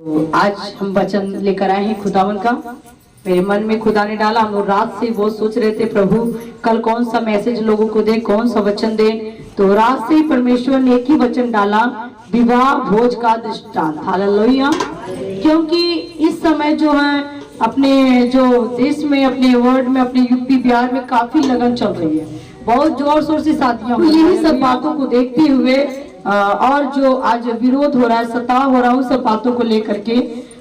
तो आज हम वचन लेकर आए हैं खुदावन का। मेरे मन में खुदा ने डाला, हम लोग रात से वो सोच रहे थे प्रभु कल कौन सा मैसेज लोगों को दे, कौन सा वचन दे। तो रात से परमेश्वर ने एक ही वचन डाला, विवाह भोज का दृष्टांत। हालेलुया। क्योंकि इस समय जो है अपने जो देश में, अपने वर्ल्ड में, अपने यूपी बिहार में काफी लगन चल रही है, बहुत जोर शोर से शादियां। यही सब बातों को देखते हुए और जो आज विरोध हो रहा है, सताव हो रहा है, उन सब बातों को लेकर के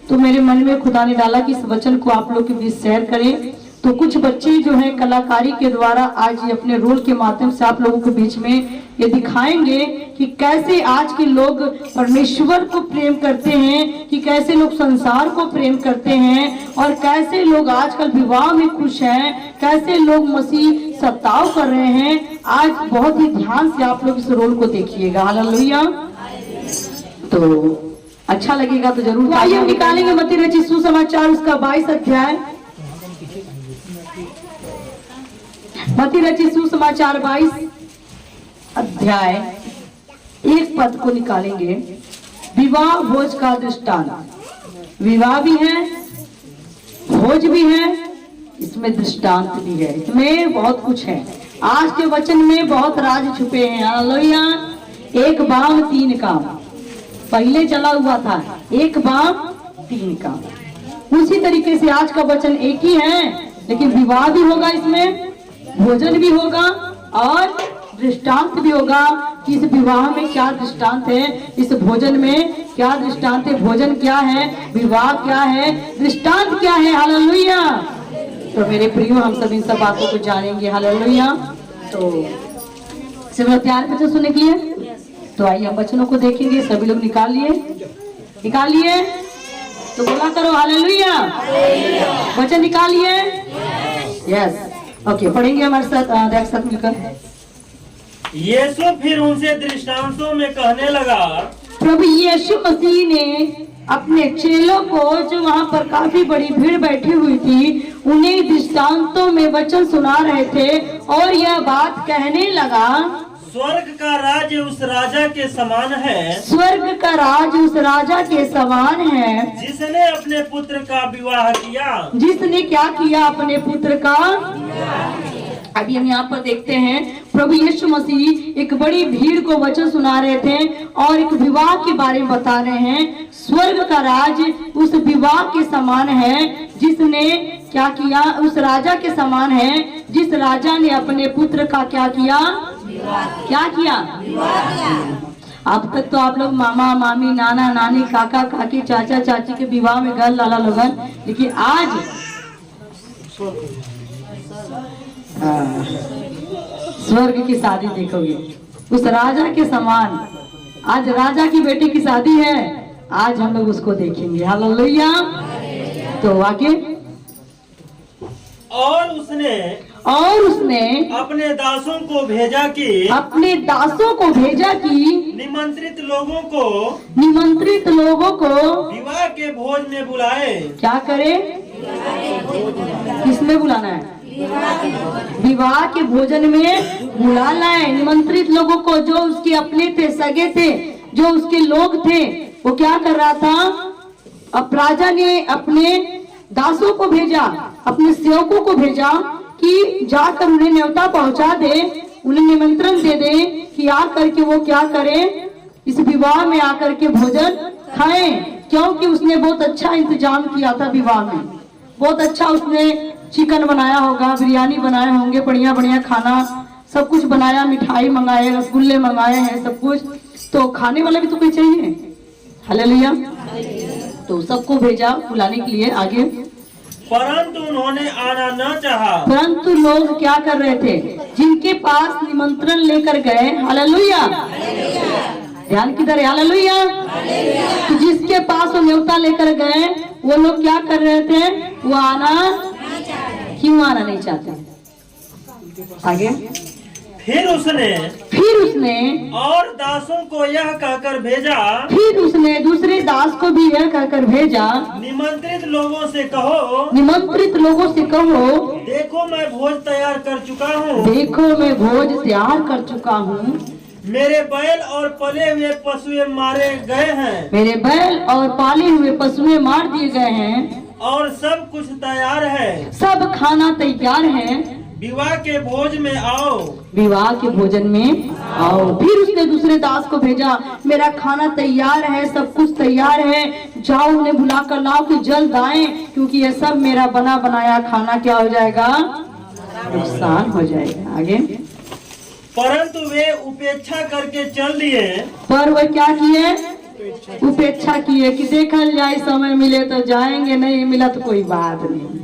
तो मेरे मन में खुदा ने डाला कि इस वचन को आप लोग के बीच शेयर करें। तो कुछ बच्चे जो हैं कलाकारी के द्वारा आज ये अपने रोल के माध्यम से आप लोगों के बीच में ये दिखाएंगे कि कैसे आज के लोग परमेश्वर को प्रेम करते हैं, कि कैसे लोग संसार को प्रेम करते हैं, और कैसे लोग आजकल विवाह में खुश हैं, कैसे लोग मसीह सताव कर रहे हैं। आज बहुत ही ध्यान से आप लोग इस रोल को देखिएगा। हालेलुया। तो अच्छा लगेगा तो जरूर। तो आइए हम निकालेंगे मत्ती रचित सुसमाचार उसका 22 अध्याय, मत्ती रचित सुसमाचार 22 अध्याय 1 पद को निकालेंगे। विवाह भोज का दृष्टांत। विवाह भी है, भोज भी है, इसमें दृष्टांत भी है, इसमें बहुत कुछ है। आज के वचन में बहुत राज छुपे हैं। हालेलुया। एक बाम 3 काम पहले चला हुआ था, एक बाम 3 काम। उसी तरीके से आज का वचन एक ही है, लेकिन विवाह भी होगा, इसमें भोजन भी होगा और दृष्टांत भी होगा कि इस विवाह में क्या दृष्टांत है, इस भोजन में क्या दृष्टांत है, भोजन क्या है, विवाह क्या है, दृष्टांत क्या है। हालेलुया। तो मेरे प्रियो, हम सब इन सब बातों को जानेंगे। हालेलुया। तो सब लोग तैयार बच्चे सुनने के लिए? तो आइए हम वचनों को देखेंगे। सभी लोग निकालिए, निकालिए, तो बोला करो हालेलुया। वचन निकालिए। यस, ओके, पढ़ेंगे हमारे साथ, देख साथ मिलकर। यीशु फिर उनसे दृष्टांतों में कहने लगा। प्रभु यीशु मसीह ने अपने चेलों को, जो वहाँ पर काफी बड़ी भीड़ बैठी हुई थी, उन्हें दृष्टांतों में वचन सुना रहे थे और यह बात कहने लगा, स्वर्ग का राज्य उस राजा के समान है, स्वर्ग का राज उस राजा के समान है, जिसने अपने पुत्र का विवाह किया। जिसने क्या किया? अपने पुत्र का। अभी हम यहाँ पर देखते हैं प्रभु यीशु मसीह एक बड़ी भीड़ को वचन सुना रहे थे और एक विवाह के बारे में बता रहे हैं। स्वर्ग का राज उस विवाह के समान है, जिसने क्या किया? उस राजा के समान है, जिस राजा ने अपने पुत्र का क्या किया? क्या किया? अब तक तो आप लोग मामा मामी, नाना नानी, काका काकी, चाचा चाची के विवाह में गए लाला लोगन, लेकिन आज स्वर्ग की शादी देखोगे उस राजा के समान। आज राजा की बेटी की शादी है, आज हम लोग उसको देखेंगे। हालेलुया। तो आगे, और उसने अपने दासों को भेजा कि निमंत्रित लोगों को विवाह के भोज में बुलाए। क्या करे? किसमें बुलाना है? विवाह के भोजन में बुलाना है। निमंत्रित लोगों को, जो उसके अपने थे, सगे थे, जो उसके लोग थे, वो क्या कर रहा था? अब राजा ने अपने दासों को भेजा, अपने सेवकों को भेजा कि जाकर उन्हें न्योता पहुंचा दे, उन्हें निमंत्रण दे दे कि आकर के वो क्या करें? इस विवाह में आकर के भोजन खाएं। क्योंकि उसने बहुत अच्छा इंतजाम किया था विवाह में, बहुत अच्छा उसने चिकन बनाया होगा, बिरयानी बनाए होंगे, बढ़िया बढ़िया खाना सब कुछ बनाया, मिठाई मंगाए, रसगुल्ले मंगाए हैं, सब कुछ। तो खाने वाला भी तो कोई चाहिए। हालेलुया। तो सबको भेजा बुलाने के लिए आगे, परंतु उन्होंने आना न चाहा। परंतु लोग क्या कर रहे थे? जिनके पास निमंत्रण लेकर गए, हालेलुया, ध्यान किधर है? हालेलुया। तो जिसके पास वो न्योता लेकर गए, वो लोग क्या कर रहे थे? वो आना क्यों आना नहीं चाहते? आगे, फिर उसने और दासों को यह कहकर भेजा, फिर उसने दूसरे दास को भी यह कहकर भेजा, निमंत्रित लोगों से कहो, देखो मैं भोज तैयार कर चुका हूँ, देखो मैं भोज तैयार कर चुका हूँ, मेरे बैल और पले हुए पशुएं मारे गए हैं, मेरे बैल और पाले हुए पशुएं मार दिए गए हैं, और सब कुछ तैयार है, सब खाना तैयार है, विवाह के भोज में आओ। विवाह के भोजन में आओ। फिर उसने दूसरे दास को भेजा, मेरा खाना तैयार है, सब कुछ तैयार है, जाओ उन्हें बुला कर लाओ कि जल्द आए, क्योंकि ये सब मेरा बना बनाया खाना क्या हो जाएगा, नुकसान हो जाएगा। आगे, परंतु वे उपेक्षा करके चल दिए। पर वह क्या किए, उपेक्षा किए कि देखल जाए, समय मिले तो जाएंगे, नहीं मिला तो कोई बात नहीं।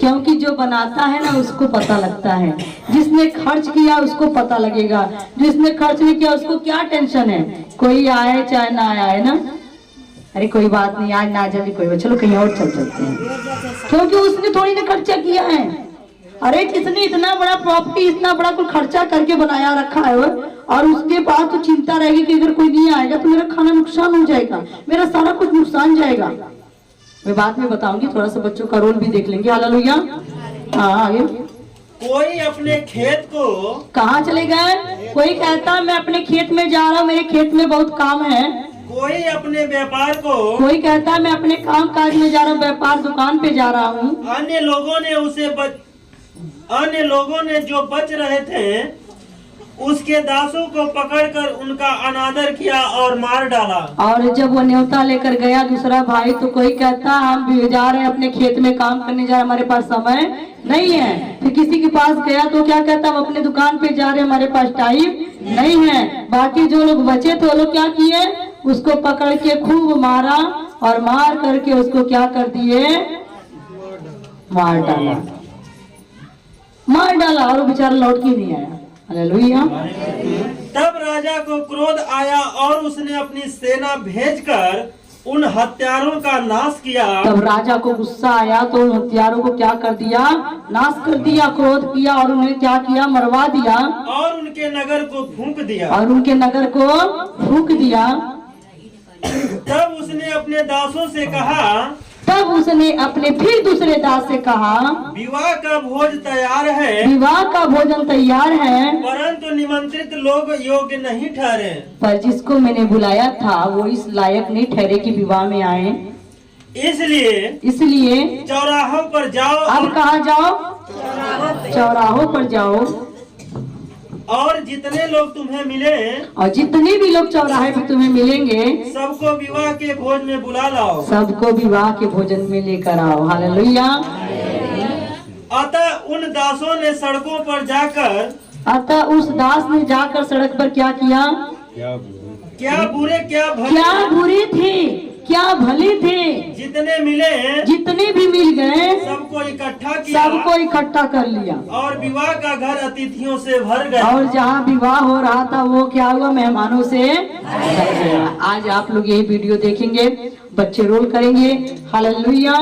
क्योंकि जो बनाता है ना उसको पता लगता है, जिसने खर्च किया उसको पता लगेगा, जिसने खर्च नहीं किया उसको क्या टेंशन है, कोई आए चाहे ना आए ना, अरे कोई बात नहीं, आज ना जाए कोई बात, चलो कहीं और चलते हैं, क्योंकि उसने थोड़ी ना खर्चा किया है। अरे किसने इतना बड़ा प्रॉपर्टी, इतना बड़ा कोई खर्चा करके बनाया रखा है, और उसके बाद तो चिंता रहेगी कि अगर कोई नहीं आएगा तो मेरा खाना नुकसान हो जाएगा, मेरा सारा कुछ नुकसान जाएगा। मैं बाद में बताऊंगी, थोड़ा सा बच्चों का रोल भी देख लेंगे। हालेलुया। हाँ आगे, कोई अपने खेत को, कहाँ चले गए, कोई कहता मैं अपने खेत में जा रहा हूँ, मेरे खेत में बहुत काम है, कोई अपने व्यापार को, कोई कहता है मैं अपने काम काज में जा रहा हूँ, व्यापार दुकान पे जा रहा हूँ। अन्य लोगों ने जो बच रहे थे उसके दासों को पकड़कर उनका अनादर किया और मार डाला। और जब वो न्योता लेकर गया दूसरा भाई, तो कोई कहता हम भी जा रहे हैं अपने खेत में काम करने जा रहे हैं, हमारे पास समय नहीं है। फिर किसी के पास गया तो क्या कहता हम अपने दुकान पे जा रहे हैं, हमारे पास टाइम नहीं है। बाकी जो लोग बचे थे वो लोग क्या किए, उसको पकड़ के खूब मारा, और मार करके उसको क्या कर दिए, मार डाला, मार डाला, और वो बेचारा लौट के नहीं आया। हालेलुया। तब राजा को क्रोध आया और उसने अपनी सेना भेजकर उन हत्यारों का नाश किया। तब राजा को गुस्सा आया तो उन हत्यारों को क्या कर दिया, नाश कर दिया, क्रोध किया, और उन्हें क्या किया, मरवा दिया, और उनके नगर को फूंक दिया। और उनके नगर को फूंक दिया। तब उसने अपने दासों से कहा, तब उसने अपने फिर दूसरे दास से कहा, विवाह का भोज तैयार है, विवाह का भोजन तैयार है, परंतु निमंत्रित लोग योग्य नहीं ठहरे। पर जिसको मैंने बुलाया था वो इस लायक नहीं ठहरे कि विवाह में आए, इसलिए चौराहों पर जाओ। अब कहाँ जाओ, चौराहों पर जाओ, और जितने लोग तुम्हें मिले, और जितने भी लोग चौराहे पे तुम्हें मिलेंगे, सबको विवाह के भोज में बुला लाओ। सबको विवाह के भोजन में लेकर आओ। हालेलुया। अतः उन दासों ने सड़कों पर जाकर, अतः उस दास ने जाकर सड़क पर क्या किया, क्या बुरे क्या भले, क्या बुरे थे क्या भले थे, जितने मिले जितने भी मिल गए सबको इकट्ठा किया, सबको इकट्ठा कर लिया, और विवाह का घर अतिथियों से भर गया। और जहाँ विवाह हो रहा था वो क्या हुआ, मेहमानों से भर गया। आज आप लोग यही वीडियो देखेंगे, बच्चे रोल करेंगे। हालेलुया।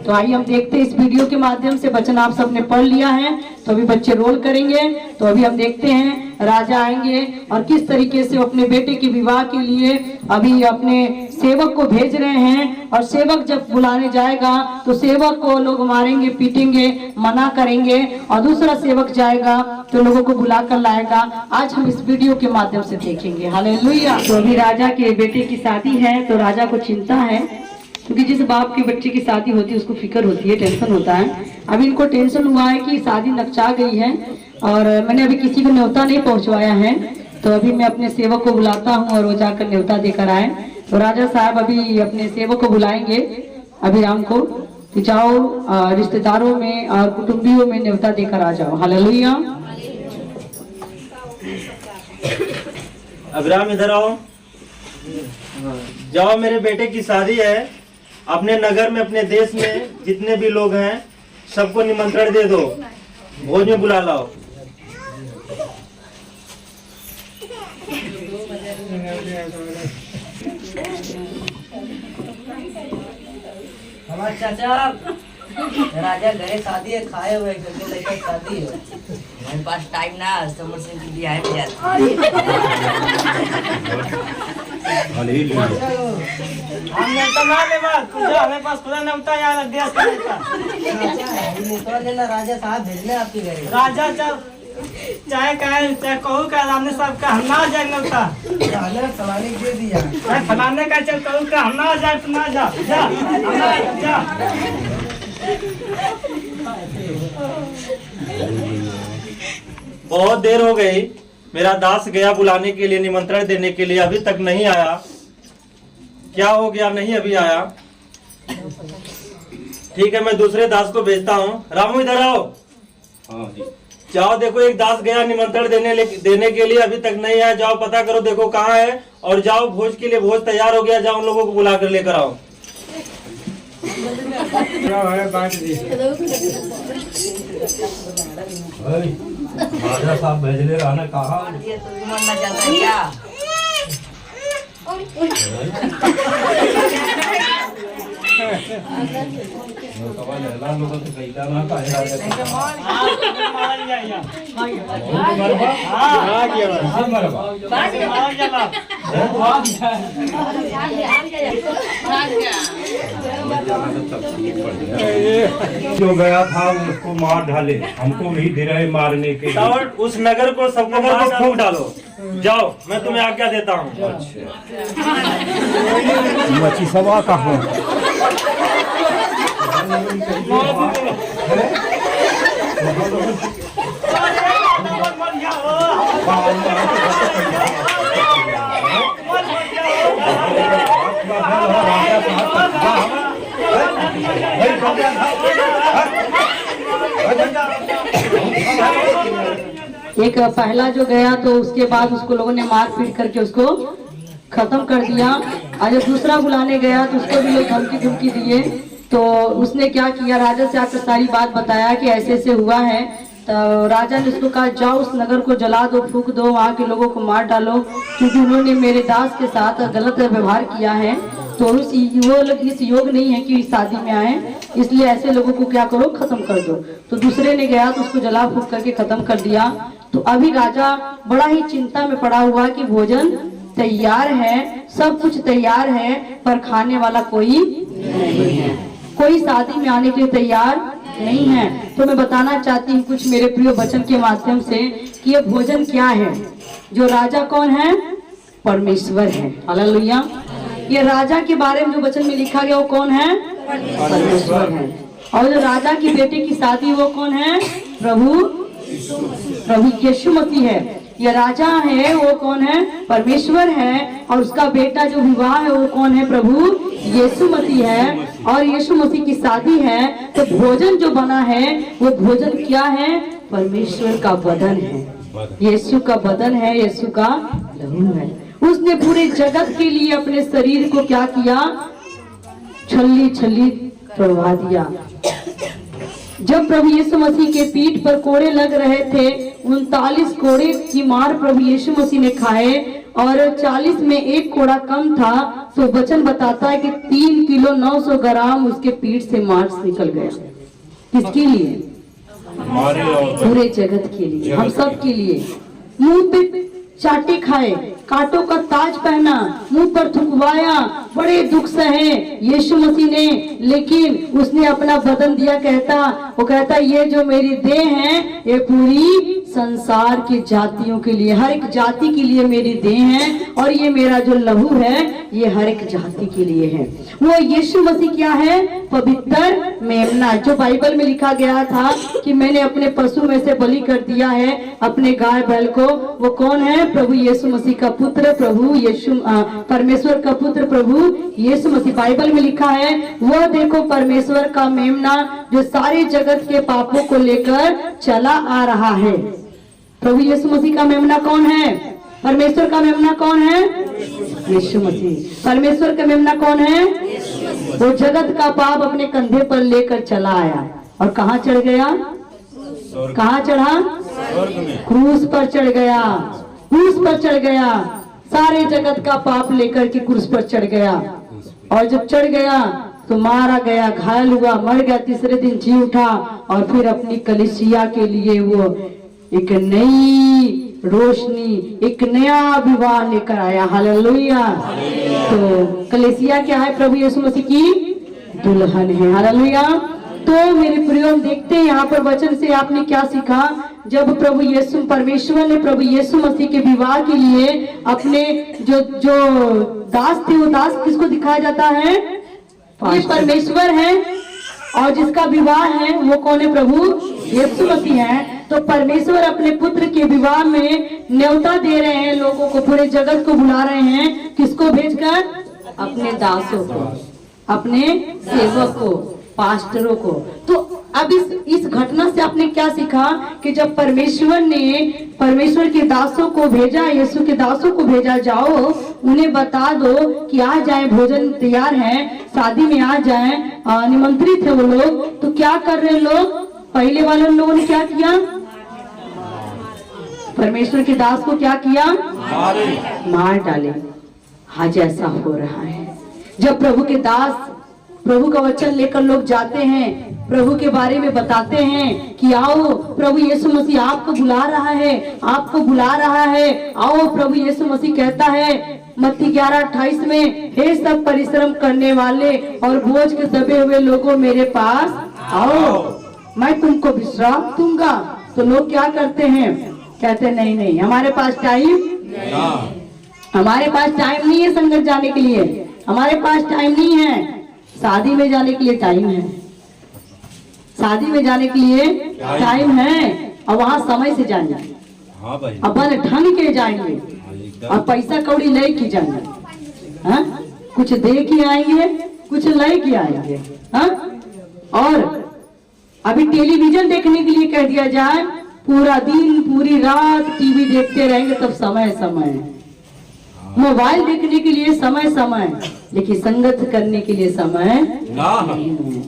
तो आइए हम देखते हैं, इस वीडियो के माध्यम से वचन आप सबने पढ़ लिया है, तो अभी बच्चे रोल करेंगे। तो अभी हम देखते हैं राजा आएंगे और किस तरीके से अपने बेटे के विवाह के लिए अभी अपने सेवक को भेज रहे हैं, और सेवक जब बुलाने जाएगा तो सेवक को लोग मारेंगे, पीटेंगे, मना करेंगे, और दूसरा सेवक जाएगा तो लोगों को बुला कर लाएगा। आज हम इस वीडियो के माध्यम से देखेंगे। हालेलुया। तो अभी राजा के बेटे की शादी है, तो राजा को चिंता है, क्योंकि जिस बाप के बच्चे की शादी होती है उसको फिक्र होती है, टेंशन होता है। अभी इनको टेंशन हुआ है कि शादी नकचा गई है, और मैंने अभी किसी को न्योता नहीं पहुंचवाया है, तो अभी मैं अपने सेवक को बुलाता हूं और वो जाकर न्योता देकर आए। तो राजा साहब अभी अपने सेवक को बुलाएंगे अभिराम को कि जाओ रिश्तेदारों में और कुटुंबियों में न्योता देकर आ जाओ। हालेलुया। अभिराम इधर आओ, जाओ, मेरे बेटे की शादी है। अपने नगर में, अपने देश में जितने भी लोग हैं सबको निमंत्रण दे दो, भोज में बुला लाओ। हमारे चाचा राजा घरे शादी है, खाए हुए क्योंकि लड़का शादी है, हमारे पास टाइम ना, समर से भी आए भी हमारे पास खुदा नमता लेना राजा साहब भेजने आपके घरे। राजा चाहे कहू का हमने सबका हम ना जाएंगे था फलाने दे दिया। फलाने का चल कहू का हम ना जाए तो ना जा जा। बहुत देर हो गई, मेरा दास गया बुलाने के लिए, निमंत्रण देने के लिए, अभी तक नहीं आया। क्या हो गया, नहीं अभी आया। ठीक है, मैं दूसरे दास को भेजता हूँ। रामू इधर आओ। जाओ देखो, एक दास गया निमंत्रण देने के लिए, अभी तक नहीं आया। जाओ पता करो, देखो कहाँ है, और जाओ भोज के लिए, भोज तैयार हो गया, जाओ उन लोगों को बुला कर लेकर आओ। राजा साहब भेजले रहने कहा मरना चाहता है क्या? लोगों से कहता ना जो गया था उसको मार डाले, हमको भी धीरे मारने के लिए। और उस नगर को, सब नगर को फूंक डालो। जाओ, मैं तुम्हें आज्ञा देता हूँ। मच्छी सवा का हो एक पहला जो गया तो उसके बाद उसको लोगों ने मार पीट करके उसको खत्म कर दिया। और जब दूसरा बुलाने गया तो उसको भी लोग धमकी दिए। तो उसने क्या किया, राजा से आकर सारी बात बताया कि ऐसे ऐसे हुआ है। तो राजा ने उसको कहा जाओ उस नगर को जला दो, फूंक दो, वहाँ के लोगों को मार डालो, क्योंकि उन्होंने मेरे दास के साथ गलत व्यवहार किया है। तो वो लोग इस योग नहीं है कि शादी में आए, इसलिए ऐसे लोगों को क्या करो, खत्म कर दो। तो दूसरे ने गया तो उसको जला फूंक करके खत्म कर दिया। तो अभी राजा बड़ा ही चिंता में पड़ा हुआ कि भोजन तैयार है, सब कुछ तैयार है, पर खाने वाला कोई नहीं है, कोई शादी में आने के लिए तैयार नहीं है। तो मैं बताना चाहती हूँ कुछ मेरे प्रिय वचन के माध्यम से कि ये भोजन क्या है। जो राजा कौन है, परमेश्वर है। हालेलुया। ये राजा के बारे में जो वचन में लिखा गया वो कौन है, परमेश्वर है। और जो राजा की बेटी की शादी वो कौन है, प्रभु यीशु मसीह है। ये राजा है वो कौन है, परमेश्वर है। और उसका बेटा जो विवाह है वो कौन है, प्रभु यीशु मसीह है। और यीशु मसीह की शादी है। तो भोजन जो बना है वो भोजन क्या है, परमेश्वर का बदन है, यीशु का बदन है, यीशु का लहू है। उसने पूरे जगत के लिए अपने शरीर को क्या किया, छल्ली तोड़वा दिया। जब प्रभु यीशु मसीह के पीठ पर कोड़े लग रहे थे, 39 कोड़े की मार प्रभु यीशु मसीह ने खाए, और 40 में एक कोड़ा कम था। तो वचन बताता है कि 3 किलो 900 ग्राम उसके पीठ से मांस निकल गया। किसके लिए, पूरे जगत के लिए, हम सब के लिए। मुंह पे चाटे खाए, कांटों का ताज पहना, मुंह पर थुकवाया, बड़े दुख सहे यीशु मसीह ने, लेकिन उसने अपना बदन दिया। वो कहता ये जो मेरी देह है ये पूरी संसार की जातियों के लिए, हर एक जाति के लिए मेरी देह है। और ये मेरा जो लहू है ये हर एक जाति के लिए है। वो यीशु मसीह क्या है, पवित्र मेमना, जो बाइबल में लिखा गया था कि मैंने अपने पशु में से बलि कर दिया है अपने गाय बैल को। वो कौन है, प्रभु यीशु मसीह का पुत्र, प्रभु यीशु परमेश्वर का पुत्र प्रभु यीशु मसीह। बाइबल में लिखा है वो देखो परमेश्वर का मेमना जो सारे जगत के पापों को लेकर चला आ रहा है। प्रभु यीशु मसीह का मेमना कौन है, परमेश्वर का मेमना कौन है, यीशु मसीह। परमेश्वर का मेमना कौन है, वो जगत का पाप अपने कंधे पर लेकर चला आया। और कहाँ चढ़ गया, कहाँ चढ़ा, क्रूस पर चढ़ गया, क्रूस पर चढ़ गया, सारे जगत का पाप लेकर के क्रूस पर चढ़ गया। और जब चढ़ गया तो मारा गया, घायल हुआ, मर गया, तीसरे दिन जी उठा। और फिर अपनी कलीसिया के लिए वो एक नई रोशनी, एक नया विवाह लेकर आया। हालेलुया। तो कलीसिया क्या है, प्रभु यीशु मसीह की दुल्हन है। हालेलुया। तो मेरे प्रियो हम देखते हैं यहाँ पर वचन से आपने क्या सीखा। जब प्रभु यीशु परमेश्वर ने प्रभु यीशु मसीह के विवाह के लिए अपने जो दास थे, वो दास किसको दिखाया जाता है? ये परमेश्वर है, और जिसका विवाह है वो कौन है? प्रभु यीशु मसीह है। तो परमेश्वर अपने पुत्र के विवाह में न्योता दे रहे हैं लोगों को, पूरे जगत को बुला रहे हैं, किसको भेजकर? अपने दासों को, अपने सेवक को, पास्टरों को। तो अब इस घटना से आपने क्या सीखा कि जब परमेश्वर ने परमेश्वर के दासों को भेजा, यीशु के दासों को भेजा, जाओ उन्हें बता दो कि आ जाए, भोजन तैयार है, शादी में आ जाए, निमंत्रित है वो लोग। तो क्या कर रहे लोग? पहले वाले लोगों ने क्या किया? परमेश्वर के दास को क्या किया? मार डाले। आज ऐसा हो रहा है। जब प्रभु के दास प्रभु का वचन लेकर लोग जाते हैं, प्रभु के बारे में बताते हैं कि आओ, प्रभु यीशु मसीह आपको बुला रहा है, आपको बुला रहा है, आओ। प्रभु यीशु मसीह कहता है मत्ती 11:28 में, हे सब परिश्रम करने वाले और बोझ के दबे हुए लोगों, मेरे पास आओ, मैं तुमको विश्राम दूंगा। तो लोग क्या करते हैं? कहते नहीं नहीं, हमारे पास टाइम नहीं है संगत जाने के लिए, हमारे पास टाइम नहीं है। शादी में जाने के लिए टाइम है, शादी में जाने के लिए टाइम है, और वहाँ समय से जाएंगे, अपन ढंग के जाएंगे, और पैसा कौड़ी ले के जाएंगे, हाँ? कुछ दे के आएंगे, कुछ ले के आएंगे, हाँ? और अभी टेलीविजन देखने के लिए कह दिया जाए, पूरा दिन पूरी रात टीवी देखते रहेंगे, तब समय, मोबाइल देखने के लिए समय, लेकिन संगत करने के लिए समय नहीं है।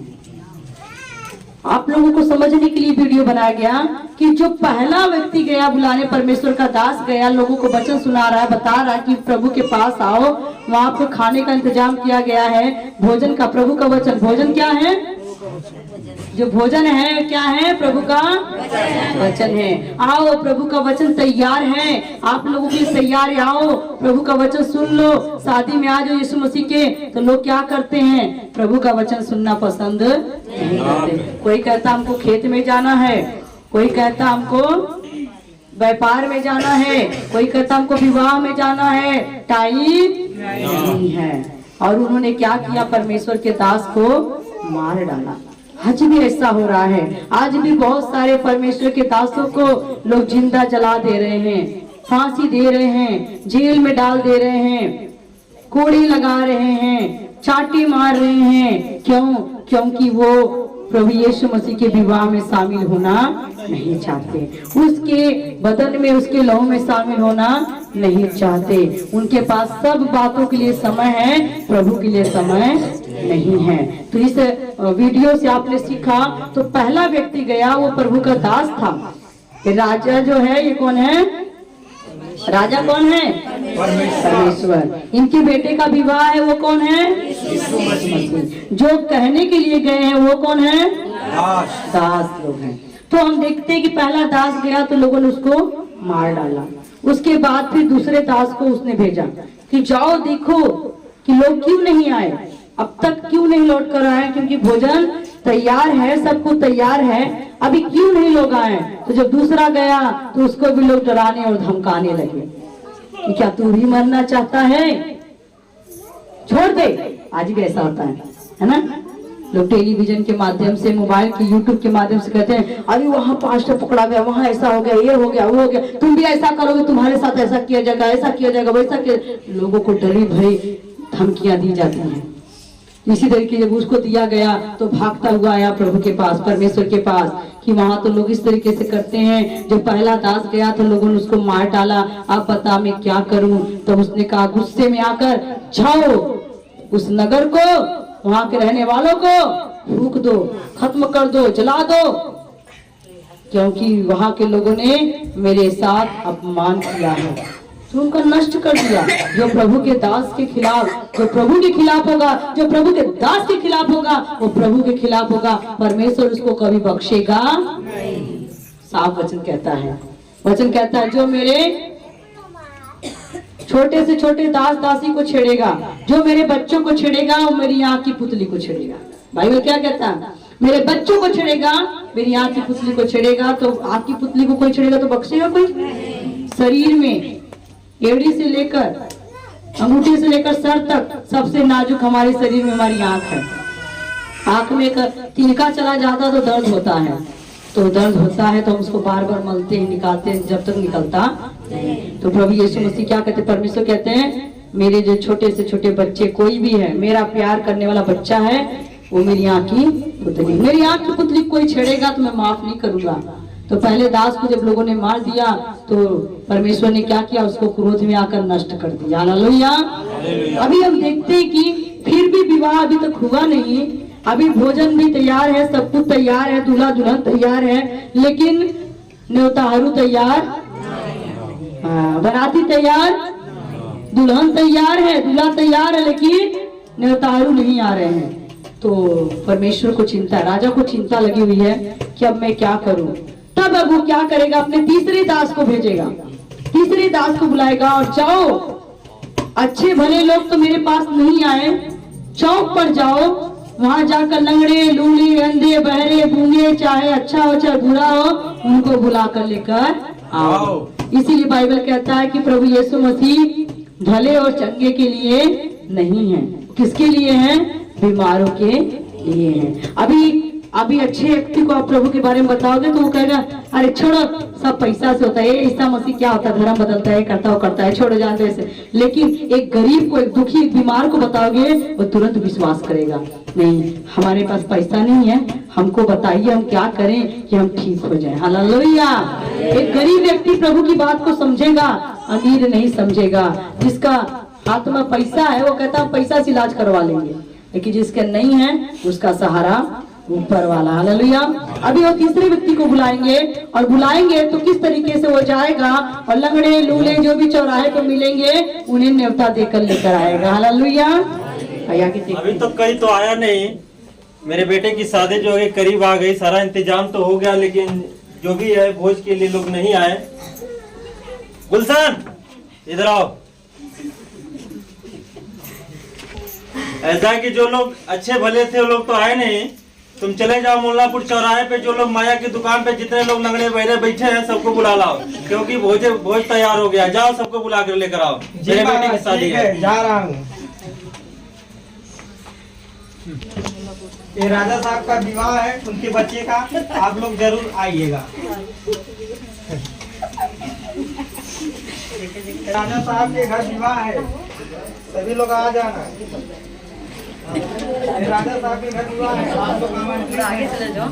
आप लोगों को समझने के लिए वीडियो बनाया गया कि जो पहला व्यक्ति गया बुलाने, परमेश्वर का दास गया, लोगों को वचन सुना रहा है, बता रहा है कि प्रभु के पास आओ, वहां आपको खाने का इंतजाम किया गया है, भोजन का। प्रभु का वचन, भोजन क्या है? जो भोजन है क्या है? प्रभु का वचन है। आओ, प्रभु का वचन तैयार है, आप लोगों के लिए तैयार है, आओ प्रभु का वचन सुन लो, शादी में आ जाओ यीशु मसीह के। तो लोग क्या करते हैं? प्रभु का वचन सुनना पसंद नहीं करते। कोई कहता हमको खेत में जाना है, कोई कहता हमको व्यापार में जाना है, कोई कहता हमको विवाह में जाना है, टाइम नहीं है। और उन्होंने क्या किया? परमेश्वर के दास को मार डाला। आज भी ऐसा हो रहा है, आज भी बहुत सारे परमेश्वर के दासों को लोग जिंदा जला दे रहे हैं, फांसी दे रहे हैं, जेल में डाल दे रहे हैं, कोड़ी लगा रहे हैं, चाटी मार रहे हैं। क्यों? क्योंकि वो प्रभु यीशु मसीह के विवाह में शामिल होना नहीं चाहते, उसके बदन में, उसके लहू में शामिल होना नहीं चाहते। उनके पास सब बातों के लिए समय है, प्रभु के लिए समय नहीं है। तो इस वीडियो से आपने सीखा, तो पहला व्यक्ति गया वो प्रभु का दास था। राजा जो है, ये कौन है? राजा कौन है? परमेश्वर। इनके बेटे का विवाह है, वो कौन है? यीशु मसीह। जो कहने के लिए गए हैं वो कौन है? दास लोग हैं। तो हम देखते हैं कि पहला दास गया तो लोगों ने उसको मार डाला। उसके बाद फिर दूसरे दास को उसने भेजा कि जाओ देखो कि लोग क्यों नहीं आए, अब तक क्यों नहीं लौट कर आए, क्योंकि भोजन तैयार है, सब कुछ तैयार है, अभी क्यों नहीं लोग आए। तो जब दूसरा गया तो उसको भी लोग डराने और धमकाने लगे कि क्या तू भी मरना चाहता है, छोड़ दे। आज भी ऐसा होता है ना? लोग टेलीविजन के माध्यम से, मोबाइल के, यूट्यूब के माध्यम से कहते हैं अरे वहाँ पास्टर पकड़ा गया, वहाँ ऐसा हो गया, ये हो गया, वो हो गया, तुम भी ऐसा करोगे, तुम्हारे साथ ऐसा किया जाएगा, ऐसा किया जाएगा, वैसा किया। लोगों को डरी भरी धमकियां दी जाती हैं। इसी तरीके जब उसको दिया गया तो भागता हुआ आया प्रभु के पास, परमेश्वर के पास, कि वहां तो लोग इस तरीके से करते हैं। जब पहला दास गया तो लोगों ने उसको मार डाला, अब बता मैं क्या करूं। तब उसने कहा गुस्से में आकर, जाओ उस नगर को, वहां के रहने वालों को फूंक दो, खत्म कर दो, जला दो, क्योंकि वहां के लोगों ने मेरे साथ अपमान किया है। तो उनका नष्ट कर दिया। जो प्रभु के दास के खिलाफ, जो प्रभु के खिलाफ होगा, जो प्रभु के दास के खिलाफ होगा, वो प्रभु के खिलाफ होगा। परमेश्वर उसको कभी बख्शेगा नहीं। साफ वचन कहता है, वचन कहता है जो मेरे छोटे से छोटे दास दासी को छेड़ेगा, जो मेरे बच्चों को छेड़ेगा वो मेरी आंख की पुतली को छेड़ेगा। बाइबल क्या कहता है? मेरे बच्चों को छेड़ेगा, मेरी आंख की पुतली को छेड़ेगा। तो आंख की पुतली को कोई छेड़ेगा तो बख्शेगा कोई? शरीर में एड़ी से लेकर अंगूठी से लेकर सर तक सबसे नाजुक हमारे शरीर में हमारी आंख है। आंख में एक तिनका चला जाता तो दर्द होता है, तो दर्द होता है तो हम उसको बार बार मलते हैं, निकालते हैं, जब तक निकलता नहीं। तो प्रभु यीशु मसीह क्या कहते हैं? परमेश्वर कहते हैं मेरे जो छोटे से छोटे बच्चे कोई भी है, मेरा प्यार करने वाला बच्चा है, वो मेरी आंख की पुतली, मेरी आंख की पुतली कोई छेड़ेगा तो मैं माफ नहीं करूंगा। तो पहले दास को जब लोगों ने मार दिया तो परमेश्वर ने क्या किया? उसको क्रोध में आकर नष्ट कर दिया। हालेलुया। अभी हम देखते हैं कि फिर भी विवाह अभी तक हुआ नहीं, अभी भोजन भी तैयार है, सब कुछ तैयार है, दूल्हा दुल्हन तैयार है, लेकिन न्योताहरू तैयार, बाराती तैयार, दुल्हन तैयार है, दूल्हा तैयार है, लेकिन न्योताहरू नहीं आ रहे हैं। तो परमेश्वर को चिंता, राजा को चिंता लगी हुई है कि अब मैं क्या करूं। तब अब वो क्या करेगा? अपने तीसरे दास को भेजेगा, तीसरे दास को बुलाएगा और जाओ, अच्छे भले लोग तो मेरे पास नहीं आए, चौक पर जाओ, वहां जाकर लंगड़े, लूले, अंधे, बहरे, गूंगे, चाहे अच्छा हो चाहे बुरा हो, उनको बुला कर लेकर आओ। इसीलिए बाइबल कहता है कि प्रभु यीशु मसीह भले और चंगे के लिए नहीं है, किसके लिए है? बीमारों के लिए है। अभी अच्छे व्यक्ति को आप प्रभु के बारे में बताओगे तो वो कहेगा अरे छोड़ो, सब पैसा से होता है, ईसा मसीह क्या होता है, धर्म बदलता है, करता है, छोड़ो जान दो ऐसे। लेकिन एक गरीब को, एक दुखी, एक बीमार को बताओगे वो तुरंत विश्वास करेगा, नहीं हमारे पास पैसा नहीं है, हमको बताइए हम क्या करें कि हम ठीक हो जाए। हालेलुया। एक गरीब व्यक्ति प्रभु की बात को समझेगा, अमीर नहीं समझेगा। जिसका हाथ में पैसा है वो कहता है पैसा से इलाज करवा लेंगे, लेकिन जिसका नहीं है उसका सहारा ऊपर वाला। हालेलुया। अभी वो तीसरे व्यक्ति को बुलाएंगे, और बुलाएंगे तो किस तरीके से वो जाएगा और लंगड़े, लूले जो भी चौराहे को मिलेंगे उन्हें न्योता देकर लेकर आएगा। हालेलुया। अभी तो कहीं तो आया नहीं, मेरे बेटे की शादी जो है करीब आ गई, सारा इंतजाम तो हो गया, लेकिन जो भी है भोज के लिए लोग नहीं आए। गुलशन इधर आओ। ऐसा कि जो लोग अच्छे भले थे वो लोग तो आए नहीं, तुम चले जाओ मुल्लापुर चौराहे पे, जो लोग माया की दुकान पे जितने लोग लंगड़े बहरे बैठे हैं सबको बुला लाओ, क्योंकि भोज तैयार हो गया। जाओ सबको बुला कर लेकर आओ, मेरे बेटे की शादी है। जा रहा हूँ। ये राजा साहब का विवाह है, उनके बच्चे का, आप लोग जरूर आइएगा। राजा साहब के घर विवाह है, सभी लोग आ जाना। राजा साहब के घर विवाह है, आप लोग आगे चले जाओ।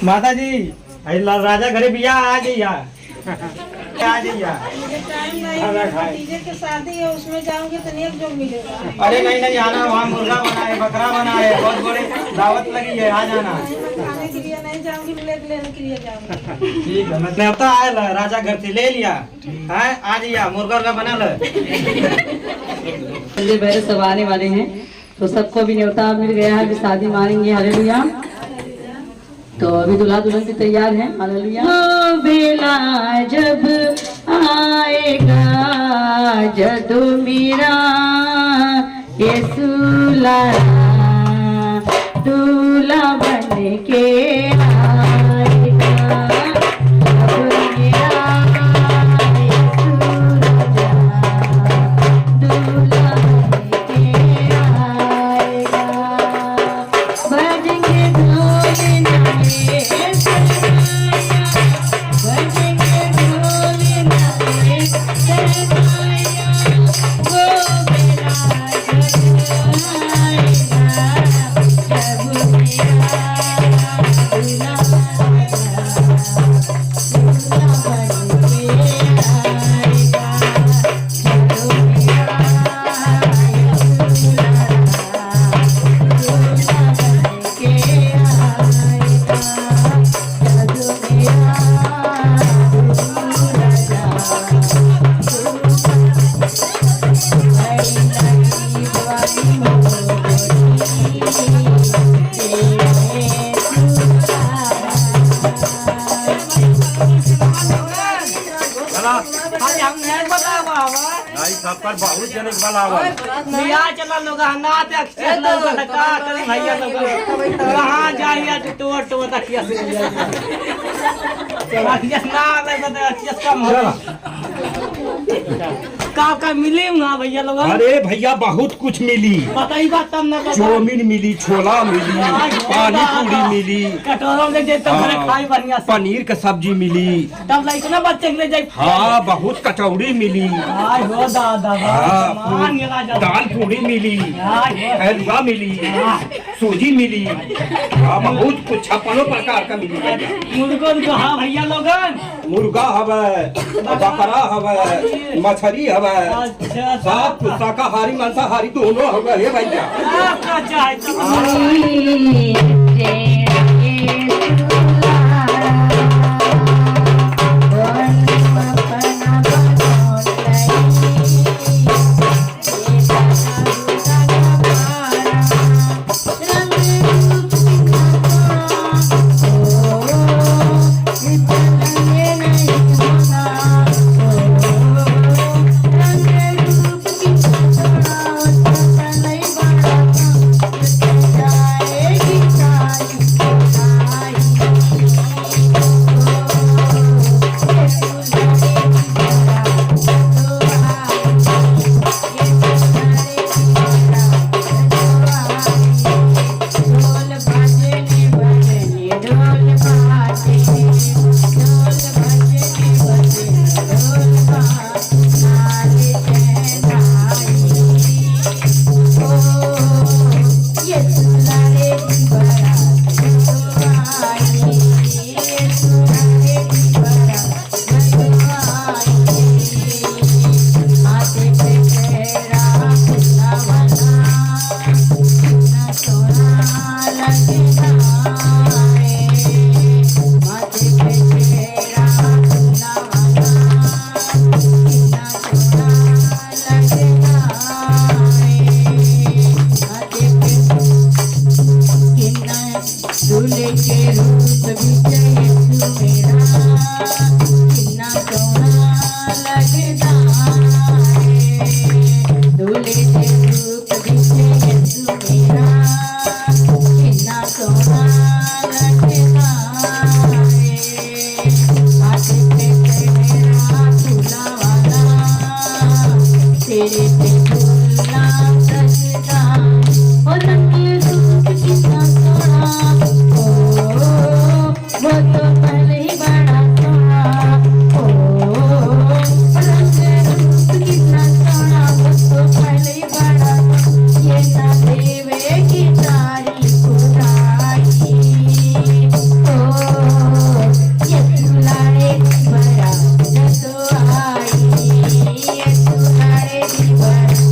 माता जी राजा घरे बिया आ जाइया, आ जाइया। भतीजे की शादी है, उसमें जाऊंगी तो नेक जो मिलेगा। अरे नहीं आना, वहाँ मुर्गा बना है, बकरा बना है, बहुत बड़ी दावत लगी है, आ जाना। खाने के लिए नहीं जाऊंगी, लेने के लिए जाऊंगी। ठीक है, मैं तो आया राजा घर से ले लिया है, आ जाइया, मुर्गा बना लो। बहरे सब आने वाले हैं, तो सबको भी न्योता मिल गया है, अभी शादी मानेंगे। हालेलुया। तो अभी दूल्हा दुल्हन भी तैयार है। हालेलुया। वो बेला जब आएगा जदू मेरा यीशु लाया, दूल्हा बन के आएगा, जब मेरा यीशु राजा दूल्हा बन के आएगा। बजेंगे ढोल नए सरनाया, बजेंगे ढोल नए सरनाया, वो बेला जब आएगा, जब मेरा चला अरे हम नहीं बता बाबा भाई सब पर बहुत जने के वाला आवा मिया चला लोग नाच अक्षर लोग का करे भैया लोग कहां जाइए तो तकिया से तकिया ना ले बता अक्षर कम हो का मिले ना भैया लोग अरे भैया बहुत कुछ मिली बताई बात तब ना चौमिन मिली, छोला मिली, पानी पूरी मिली, कटोरों में जे तुम खाई बढ़िया से पनीर का सब्जी मिली, तब इतना बच्चे के ले जाए हाँ बहुत कचौड़ी मिली, हाय हो दादा हाँ, मान गेला जा दाल पूरी मिली, हाय हलवा मिली, सूजी मिली, हाँ बहुत कुछ 56 प्रकार का मिली भैया। मुर्गन को हाँ भैया लोगन मुर्गा हवे, बकरा हवे, मछली हवे, अच्छा सब कुछ शाकाहारी मांसाहारी दोनों हवे हे भैया। आपका चाहे तो Bye.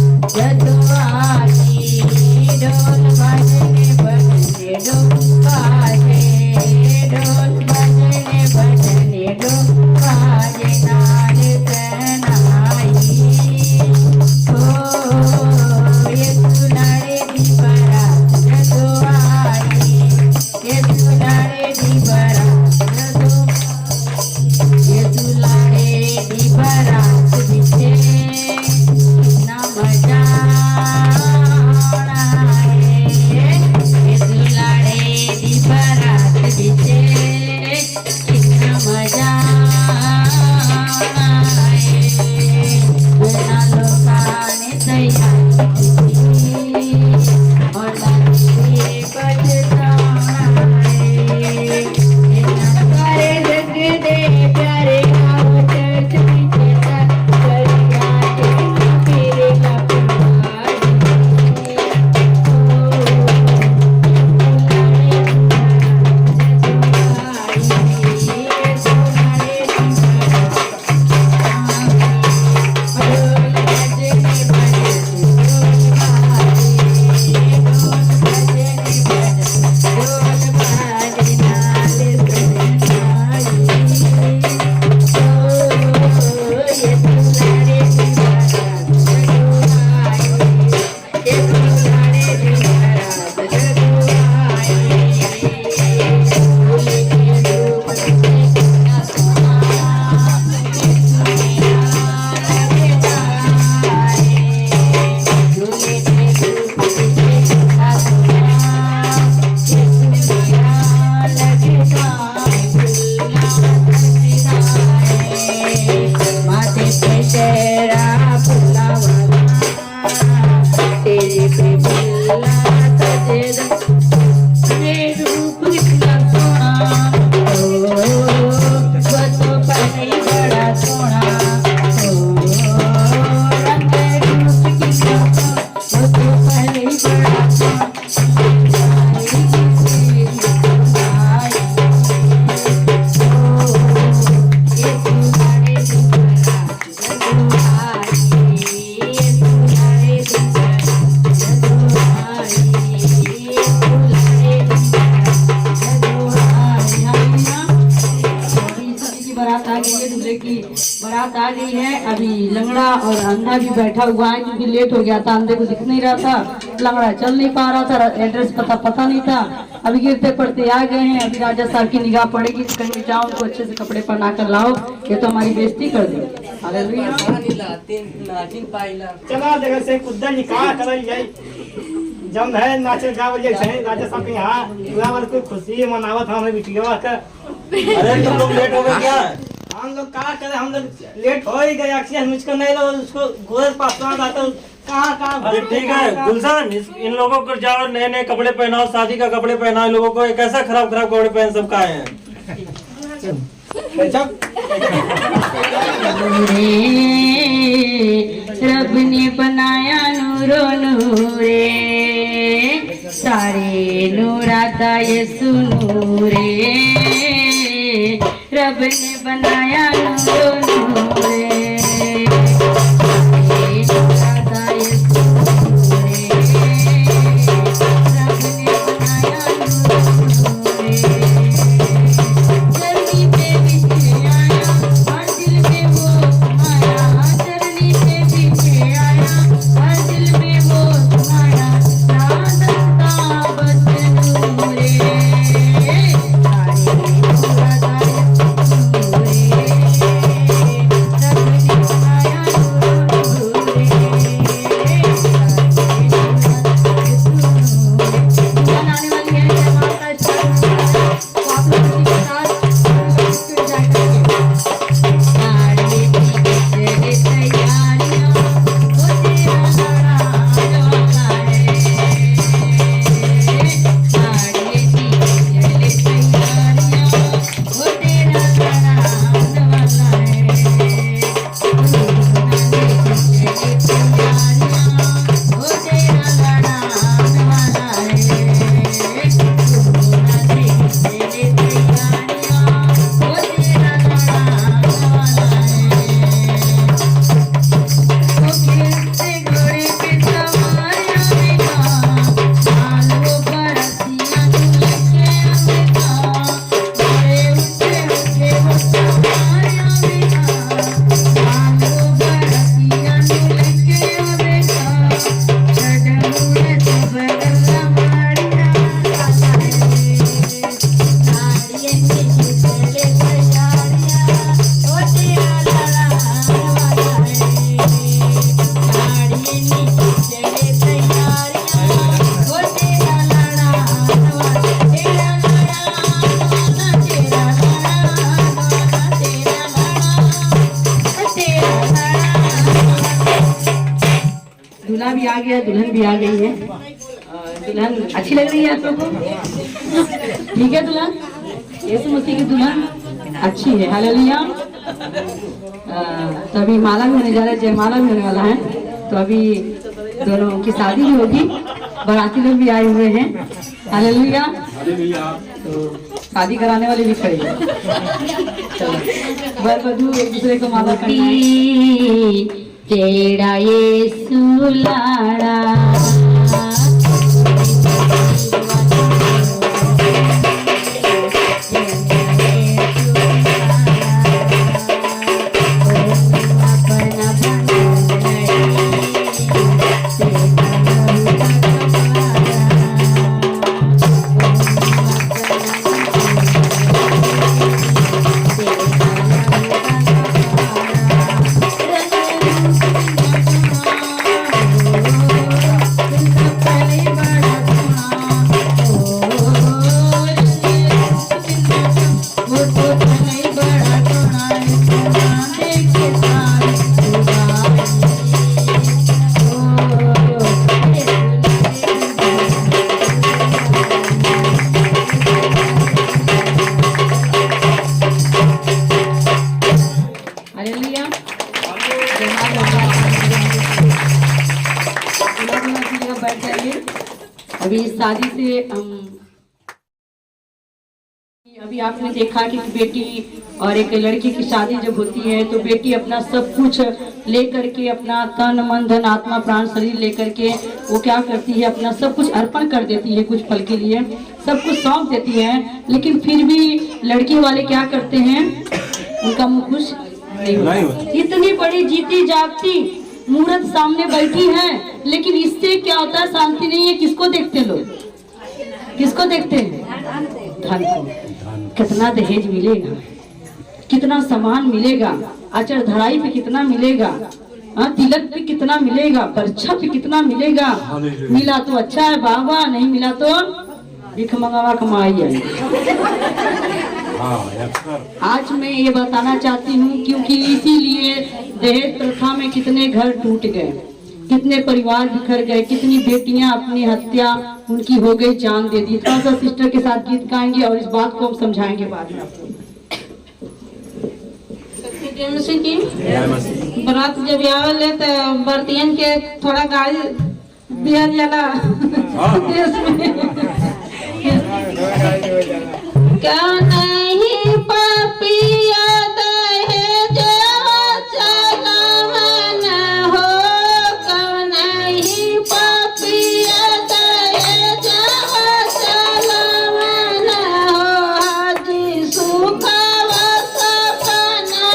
बारात आ गई है। अभी लंगड़ा और अंधा भी बैठा हुआ है क्योंकि लेट हो गया था, अंधे को दिख नहीं रहा था, लंगड़ा चल नहीं पा रहा था, एड्रेस पता नहीं था। अभी गिरते पड़ते आ गए हैं। अभी राजा साहब की निगाह पड़ेगी, कहीं जाओ उनको अच्छे से कपड़े पहना कर लाओ, ये तो हमारी बेइज्जती कर देंगे। हालेलुया। चला देखा से कुद्दा निकाह करल जाए जम है नाचे गावल जाए राजा साहब के यहाँ पूरा वाला कोई खुशी मनावत हमरे बिटिया का। अरे तुम लोग लेट हो गए क्या? हम लोग क्या करें, हम लोग लेट हो ही गए। अक्सर मुझको नहीं लगा उसको गोर पासवान आता कहाँ अरे ठीक है गुलशन, इन लोगों को जाओ नए नए कपड़े पहनाओ, शादी का कपड़े पहनाओ। इन लोगों को एक ऐसा खराब कपड़े पहन सब का है। रब ने बनाया नूरो नूरे, सारे नूराता यीशु नूरे। रब ने बनाया नूरो नूरे, नूराता यीशु नूरे। रब ने बनाया नूरो नूरे। धरती पे बिछे आया हर दिल में वो तुम्हारा, धरती पे बिछे आया हर दिल में वो तुम्हारा। राधता बचन नूरे, सारे नूराता यीशु नूरे। रब ने बनाया नूरो नूरे, बनाने वाली है जमात का स्टार्ट हो रहा है, तो आप लोग उसी के साथ एंजॉय करेंगे। साड़ी की चले तैयारियां, वो तेरा लड़ा वाला है। साड़ी की चले तैयारियां, वो तेरा लड़ा वाला है। वो तेरा लड़ा वाला दूल्हा भी आ गया, दुल्हन भी आ गई है। दुल्हन अच्छी लग रही है आप लोगों को? ठीक है दुल्हन, यीशु मसीह की दुल्हन अच्छी है। हालेलुया। तो अभी माला भी होने जा रहा है, जयमाला भी होने वाला है। तो अभी दोनों की शादी भी होगी, बाराती लोग भी आए हुए हैं। हालेलुया। तो शादी कराने वाले भी खड़े हैं। चलो वर वधू एक दूसरे को माला करना। तेरा यीशु लाड़ा अभी इस शादी से अभी आपने देखा कि बेटी और एक लड़की की शादी जब होती है तो बेटी अपना सब कुछ लेकर के, अपना तन मन धन आत्मा प्राण शरीर लेकर के वो क्या करती है, अपना सब कुछ अर्पण कर देती है। कुछ पल के लिए सब कुछ सौंप देती है, लेकिन फिर भी लड़की वाले क्या करते हैं, उनका मुंह खुश नहीं होता। इतनी बड़ी जीती जागती मूर्त सामने बैठी है, लेकिन इससे क्या होता है? शांति नहीं है। किसको देखते लोग? किसको देखते हैं? धन को। कितना दहेज मिलेगा, कितना सामान मिलेगा, आचर धराई पे कितना मिलेगा, तिलक पे कितना मिलेगा, बरछा पे कितना मिलेगा। मिला तो अच्छा है बाबा, नहीं मिला तो भिख मंगावा कमाई है। आज मैं ये बताना चाहती हूँ, क्योंकि इसीलिए दहेज प्रथा में कितने घर टूट गए, कितने परिवार बिखर गए, कितनी बेटियां अपनी हत्या उनकी हो गई, जान दे दी। थोड़ा सा सिस्टर के साथ गीत गाएंगे और इस बात को हम समझाएंगे बाद में आपको। बारात जब आवले तो बर्तियन के थोड़ा गाड़ी दिया जाला देश में। क्या नहीं पापिया दहेज चलावन हो, क्यों नहीं पापिया दहेज चलावन हो। हाजी सुखवा सपना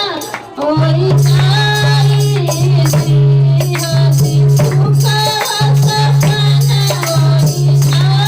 होई जाई, हाजी सुखवा सपना होई जाई।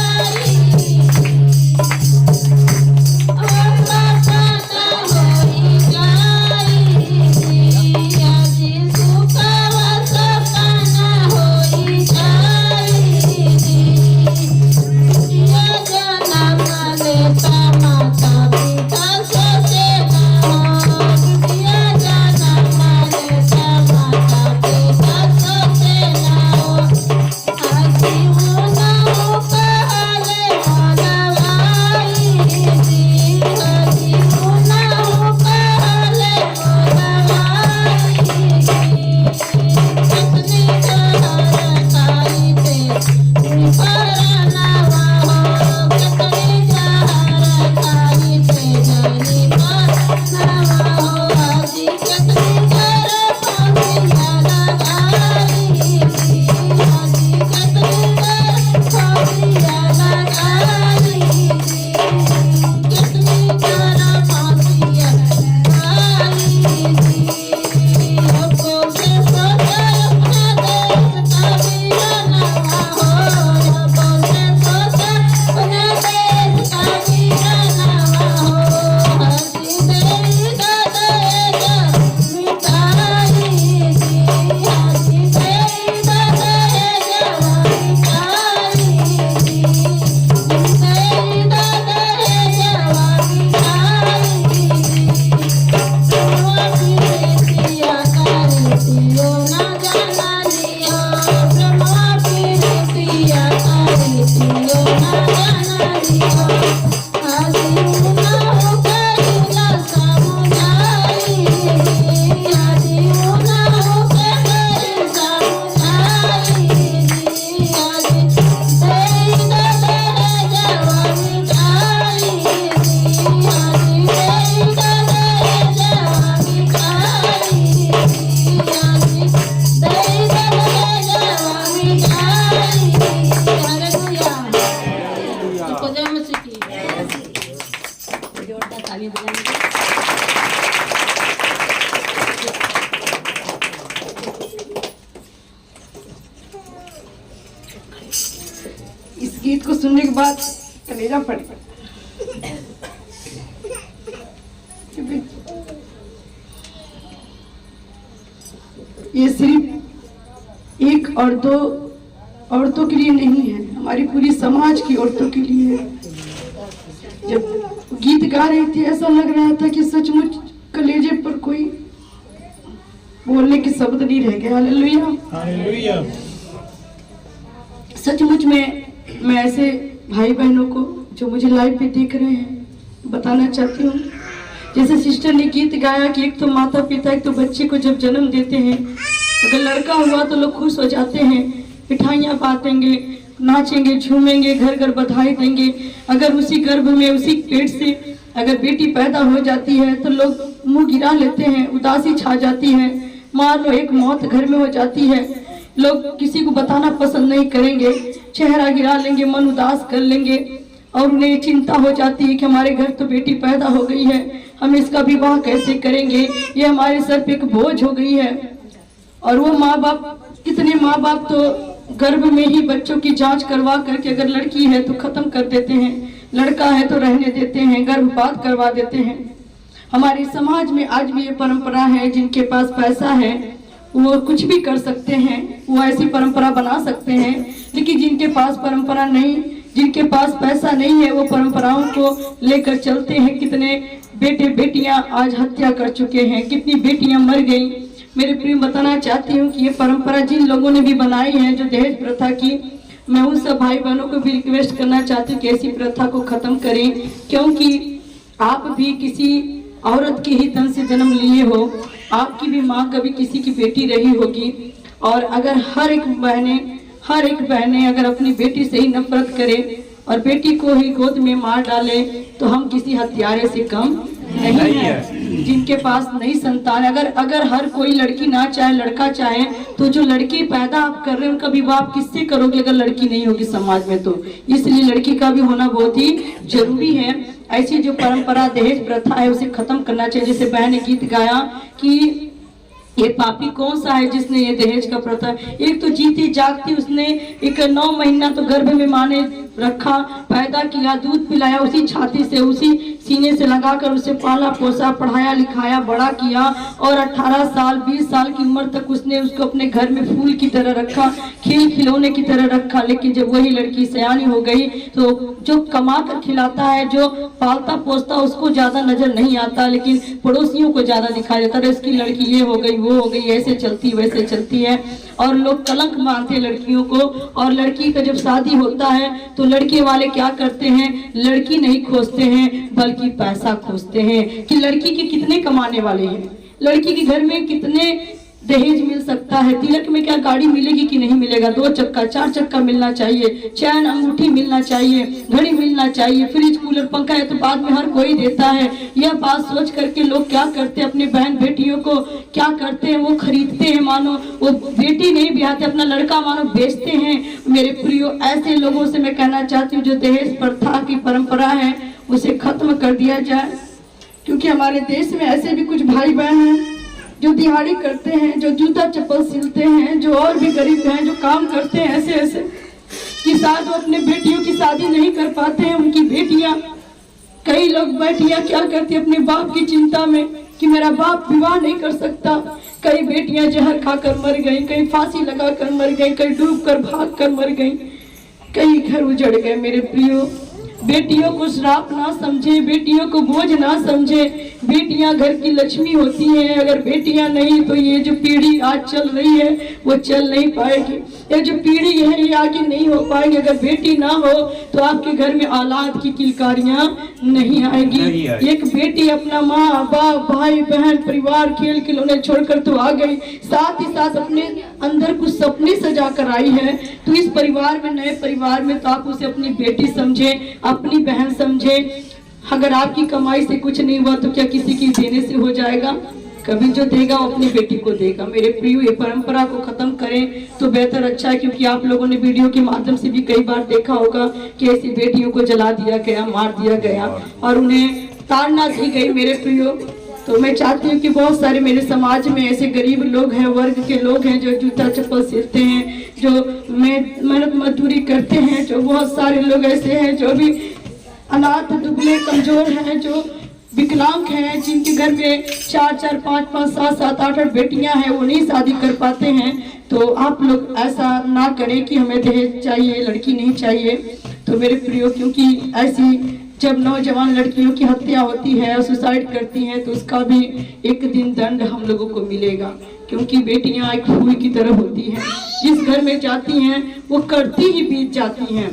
इस गीत को सुनने के बाद कलेजा फट गया। ये सिर्फ एक और दो औरतों के लिए नहीं है, हमारी पूरी समाज की औरतों के लिए है। जब गीत गा रही थी ऐसा लग रहा था कि सचमुच कलेजे पर कोई बोलने के शब्द नहीं रह गए। Hallelujah, hallelujah. सचमुच में मैं ऐसे भाई बहनों को जो मुझे लाइव पे देख रहे हैं बताना चाहती हूँ, जैसे सिस्टर ने गीत गाया कि एक तो माता पिता एक तो बच्चे को जब जन्म देते हैं, अगर लड़का हुआ तो लोग खुश हो जाते हैं, मिठाइयाँ बांटेंगे, नाचेंगे, झूमेंगे, घर घर बधाई देंगे। अगर उसी गर्भ में उसी पेट से अगर बेटी पैदा हो जाती है तो लोग मुंह गिरा लेते हैं, उदासी छा जाती है, मान लो एक मौत घर में हो जाती है, लोग किसी को बताना पसंद नहीं करेंगे, चेहरा गिरा लेंगे, मन उदास कर लेंगे और उन्हें चिंता हो जाती है कि हमारे घर तो बेटी पैदा हो गई है, हम इसका विवाह कैसे करेंगे, ये हमारे सर पे एक बोझ हो गई है। और वो माँ बाप, कितने माँ बाप तो गर्भ में ही बच्चों की जांच करवा करके अगर लड़की है तो खत्म कर देते हैं, लड़का है तो रहने देते हैं, गर्भपात करवा देते हैं। हमारे समाज में आज भी ये परंपरा है, जिनके पास पैसा है वो कुछ भी कर सकते हैं, वो ऐसी परंपरा बना सकते हैं। लेकिन जिनके पास परंपरा नहीं, जिनके पास पैसा नहीं है, वो परंपराओं को लेकर चलते हैं। कितने बेटे बेटियां आज हत्या कर चुके हैं, कितनी बेटियां मर गई। मेरे प्रिय बताना चाहती हूँ कि ये परंपरा जिन लोगों ने भी बनाई है, जो दहेज प्रथा की, मैं उन सब भाई बहनों को भी रिक्वेस्ट करना चाहती हूँ कि ऐसी प्रथा को खत्म करें। क्योंकि आप भी किसी औरत के ही तन से जन्म लिए हो, आपकी भी माँ कभी किसी की बेटी रही होगी। और अगर हर एक बहने अगर अपनी बेटी से ही नफरत करे और बेटी को ही गोद में मार डाले तो हम किसी हत्यारे से कम नहीं है। जिनके पास नई संतान, अगर हर कोई लड़की ना चाहे, लड़का चाहे, तो जो लड़की पैदा आप कर रहे हैं उनका विवाह आप किससे करोगे अगर लड़की नहीं होगी समाज में? तो इसलिए लड़की का भी होना बहुत ही जरूरी है। ऐसी जो परंपरा दहेज प्रथा है उसे खत्म करना चाहिए। जैसे बहन ने गीत गाया कि ये पापी कौन सा है जिसने ये दहेज का प्रथा, एक तो जीती जागती उसने एक 9 महीना तो गर्भ में माँ ने रखा, पैदा किया, दूध पिलाया, उसी छाती से उसी सीने से लगाकर उसे पाला पोसा, पढ़ाया लिखाया, बड़ा किया और 18 साल 20 साल की उम्र तक उसने उसको अपने घर में फूल की तरह रखा, खिल खिलौने की तरह रखा। लेकिन जब वही लड़की सयानी हो गई तो जो कमा कर खिलाता है, जो पालता पोसता, उसको ज्यादा नजर नहीं आता, लेकिन पड़ोसियों को ज्यादा दिखाया जाता है। इसकी लड़की ये हो गई, वो हो गई, ऐसे चलती वैसे चलती है। और लोग कलंक मानते हैं लड़कियों को। और लड़की का जब शादी होता है तो लड़के वाले क्या करते हैं, लड़की नहीं खोजते हैं बल्कि पैसा खोजते हैं कि लड़की के कितने कमाने वाले हैं, लड़की के घर में कितने दहेज मिल सकता है, तिलक में क्या गाड़ी मिलेगी कि नहीं मिलेगा, 2 चक्का 4 चक्का मिलना चाहिए, चैन अंगूठी मिलना चाहिए, घड़ी मिलना चाहिए, फ्रिज कूलर पंखा है तो बाद में हर कोई देता है। यह बात सोच करके लोग क्या करते हैं, अपनी बहन बेटियों को क्या करते हैं, वो खरीदते हैं, मानो वो बेटी नहीं ब्याहते, अपना लड़का मानो बेचते हैं। मेरे प्रियो, ऐसे लोगों से मैं कहना चाहती हूँ जो दहेज प्रथा की परंपरा है उसे खत्म कर दिया जाए। क्योंकि हमारे देश में ऐसे भी कुछ भाई बहन हैं जो दिहाड़ी करते हैं, जो जूता चप्पल सिलते हैं, जो और भी गरीब हैं, जो काम करते हैं ऐसे ऐसे कि शायद वो अपने बेटियों की शादी नहीं कर पाते हैं। उनकी बेटियां, कई लोग बेटियां क्या करती अपने बाप की चिंता में कि मेरा बाप विवाह नहीं कर सकता, कई बेटियां जहर खाकर मर गई, कई फांसी लगाकर मर गई, कई डूब कर भाग कर मर गई, कई घर उजड़ गए। मेरे प्रियो, बेटियों को श्राप ना समझे, बेटियों को बोझ ना समझे, बेटियां घर की लक्ष्मी होती हैं। अगर बेटियां नहीं तो ये जो पीढ़ी आज चल रही है वो चल नहीं पाएगी, ये जो पीढ़ी है ये आगे नहीं हो पाएगी। अगर बेटी ना हो तो आपके घर में औलाद की किलकारियां नहीं आएगी। एक बेटी अपना माँ बाप भाई बहन परिवार खेल खिलौने छोड़कर तो आ गई, साथ ही साथ अपने अंदर कुछ सपने सजा कर आई है। तो इस परिवार में, नए परिवार में, तो आप उसे अपनी बेटी समझे, अपनी बहन समझे। अगर आपकी कमाई से कुछ नहीं हुआ तो क्या किसी की देने से हो जाएगा? कभी जो देगा वो अपनी बेटी को देगा। मेरे प्रियो, ये परंपरा को खत्म करें तो बेहतर अच्छा है। क्योंकि आप लोगों ने वीडियो के माध्यम से भी कई बार देखा होगा कि ऐसी बेटियों को जला दिया गया, मार दिया गया और उन्हें ताड़ना दी गई। मेरे प्रियो, तो मैं चाहती हूँ कि बहुत सारे मेरे समाज में ऐसे गरीब लोग हैं, वर्ग के लोग हैं जो जूता चप्पल सिलते हैं, जो मेहनत मजदूरी करते हैं, जो बहुत सारे लोग ऐसे हैं जो भी अनाथ दुबले कमजोर हैं, जो विकलांग हैं, जिनके घर में 4-4 5-5 7-7 8-8 बेटियां हैं, वो नहीं शादी कर पाते हैं। तो आप लोग ऐसा ना करें कि हमें दहेज चाहिए, लड़की नहीं चाहिए। तो मेरे प्रियो, क्योंकि ऐसी जब नौजवान लड़कियों की हत्या होती है, सुसाइड करती हैं, तो उसका भी एक दिन दंड हम लोगों को मिलेगा। क्योंकि बेटियां एक फूल की तरह होती हैं, जिस घर में जाती हैं वो करती ही बीत जाती हैं,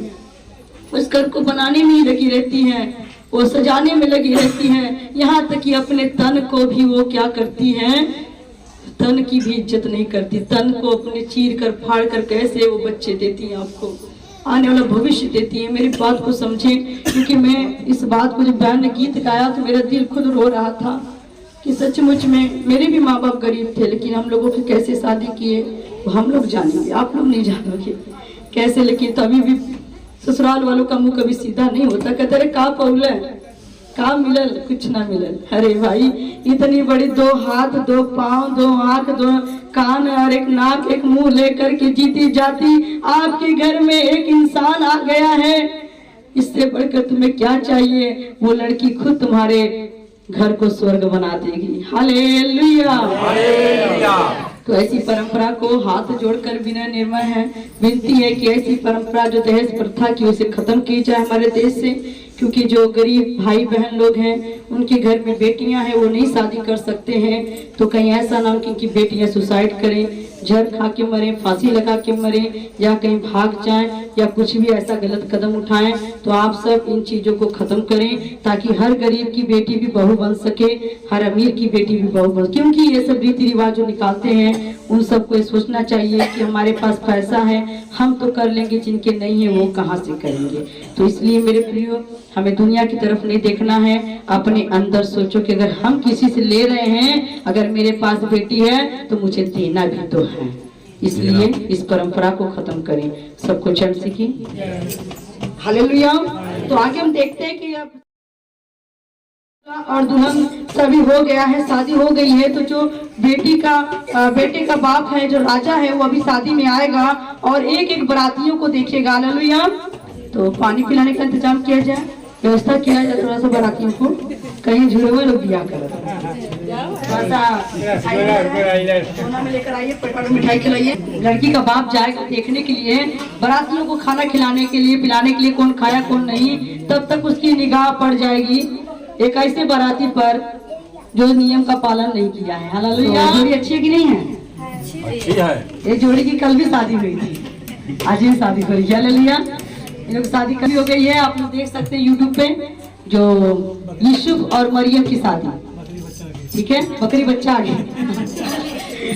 उस घर को बनाने में ही लगी रहती हैं, वो सजाने में लगी रहती हैं। यहाँ तक कि अपने तन को भी वो क्या करती हैं, तन की भी इज्जत नहीं करती। तन को अपने चीर कर फाड़ कर कैसे वो बच्चे देती हैं, आपको आने वाला भविष्य देती है। मेरी बात को समझें, क्योंकि मैं इस बात को जब बहन ने गीत गाया तो मेरा दिल खुद रो रहा था कि सचमुच में मेरे भी माँ बाप गरीब थे, लेकिन हम लोगों की कैसे शादी किए वो हम लोग जानेंगे, आप लोग नहीं जानोगे कैसे। लेकिन तभी भी ससुराल वालों का मुंह कभी सीधा नहीं होता, कहते रहे का पौले का मिलल, कुछ ना मिलल। अरे भाई इतनी बड़ी 2 हाथ 2 पाँव 2 आंख 2 कान और 1 नाक 1 मुंह लेकर के जीती जाती आपके घर में एक इंसान आ गया है, इससे बढ़कर तुम्हें क्या चाहिए? वो लड़की खुद तुम्हारे घर को स्वर्ग बना देगी। हालेलुया। तो ऐसी परंपरा को हाथ जोड़कर बिना निर्मय है विनती है कि ऐसी परंपरा जो दहेज प्रथा की उसे खत्म की जाए हमारे देश से, क्योंकि जो गरीब भाई बहन लोग हैं उनके घर में बेटियां हैं, वो नहीं शादी कर सकते हैं, तो कहीं ऐसा ना हो कि बेटियां सुसाइड करें, जहर खा के मरें, फांसी लगा के मरें, या कहीं भाग जाएं, या कुछ भी ऐसा गलत कदम उठाएं। तो आप सब इन चीजों को खत्म करें ताकि हर गरीब की बेटी भी बहू बन सके, हर अमीर की बेटी भी बहू बन, क्योंकि ये सब रीति रिवाज जो निकालते हैं उन सबको ये सोचना चाहिए कि हमारे पास पैसा है हम तो कर लेंगे, जिनके नहीं है वो कहाँ से करेंगे। तो इसलिए मेरे प्रियो हमें दुनिया की तरफ नहीं देखना है, अपने अंदर सोचो कि अगर हम किसी से ले रहे हैं, अगर मेरे पास बेटी है तो मुझे देना भी तो है। इसलिए इस परंपरा को खत्म करें। सबको चढ़ सीखी। हालेलुया। तो आगे हम देखते हैं कि अब और दुल्हन सभी हो गया है, शादी हो गई है, तो जो बेटे का बाप है जो राजा है वो अभी शादी में आएगा और एक एक बारातियों को देखेगा। हालेलुया। तो पानी पिलाने का इंतजाम किया जाए, व्यवस्था किया जाए थोड़ा सा बारातियों को, कहीं जुड़े हुए लोग दिया कर में लेकर आइए, पेपर मिठाई खिलाइए। लड़की का बाप जाएगा देखने के लिए, बारातियों को खाना खिलाने के लिए, पिलाने के लिए, कौन खाया कौन नहीं, तब तक उसकी निगाह पड़ जाएगी एक ऐसे बाराती पर जो नियम का पालन नहीं किया है। हालेलुया। जोड़ी अच्छी है कि नहीं है? अच्छी है। ये जोड़ी की कल भी शादी हुई थी, आज ही शादी हुई। हालेलुया। इन लोग शादी कभी हो गई है, आप लोग देख सकते हैं यूट्यूब पे, जो यूसुफ और मरियम की शादी, ठीक है, बकरी बच्चा आ गया।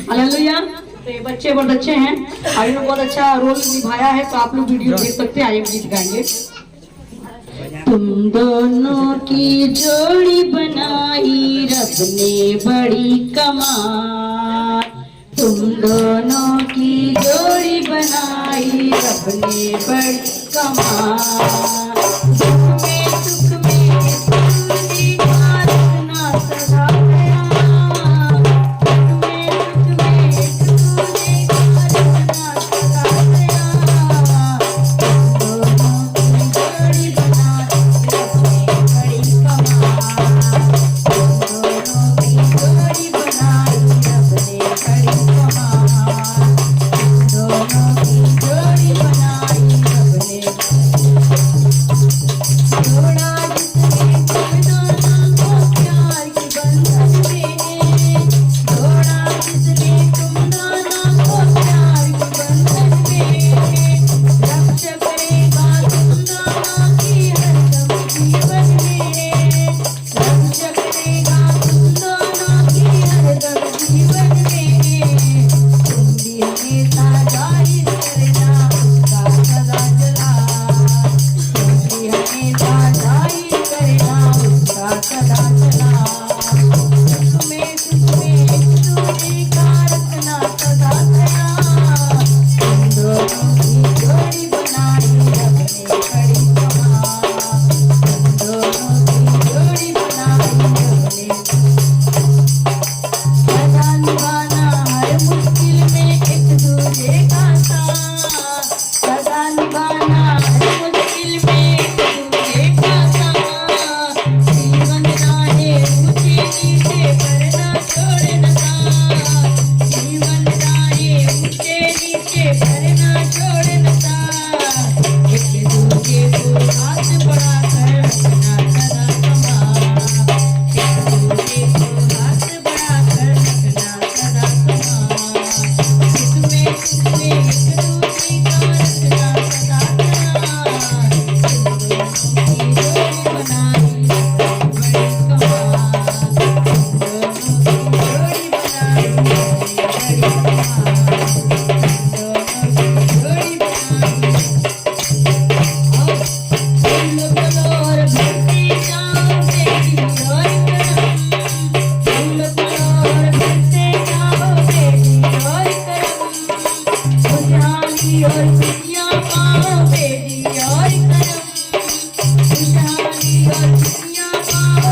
हालेलुया। तो ये बच्चे बहुत अच्छे हैं और इन्होंने बहुत अच्छा रोल निभाया है, तो आप लोग वीडियो देख सकते हैं। आइए गीत गाएंगे। तुम दोनों की जोड़ी बनाई रब ने बड़ी कमाल, तुम दोनों की जोड़ी बनाई रब ने बड़ी कमाल। सुख में तुझी का रखना सदा गया, सुख में तुझी का रखना सदा गया। दोनों की जोड़ी बनाई रब ने बड़ी कमाल, दोनों की जोड़ी बनाई रब ने बड़ी कमाल, दोनों की जोड़ी बनाई रब ने। जोड़ा जिसने तुम दोनों को प्यार के बंधन में, जोड़ा जिसने तुम दोनों को प्यार के बंधन में, रक्षा करेगा तुम दोनों की हरदम जीवन में, रक्षा करेगा तुम दोनों की हरदम जीवन में। तुम भी हमेशा जाहिर करना उसका सदा जला, तुम भी हमेशा जाहिर करना उसका सदा जला। तुम्हें तुझे का रखना सदा गया, तुम दोनों की जोड़ी बनाई रब ने बड़ी कमाल, तुम दोनों की जोड़ी बनाई रब ने। सदा निभाना हर मुश्किल में एक दूजे का साथ, सदा निभाना हर मुश्किल में एक दूजे का साथ। जीवन राहे ऊंचे नीचे पर ना छोड़ना साथ, जीवन राहे ऊंचे नीचे पर ना छोड़ना साथ। एक दूजे को हाथ बढ़ाकर रखना सदा कमाल, एक दूजे को हाथ बढ़ाकर रखना सदा कमाल। इसमें एक दूजे का रखना सदा कमाल, दोनों की जोड़ी बनाई बड़ी कमाल, दोनों की जोड़ी बनाई बड़ी कमाल, दोनों की जोड़ी बनाई। फूल बोलो और भक्ति जाओ बेटी और करम, फूल बोलो और भक्ति जाओ बेटी और करम। खुशहाली और खुशियाँ पाओ बेटी और करम, खुशहाली और खुशियाँ पाओ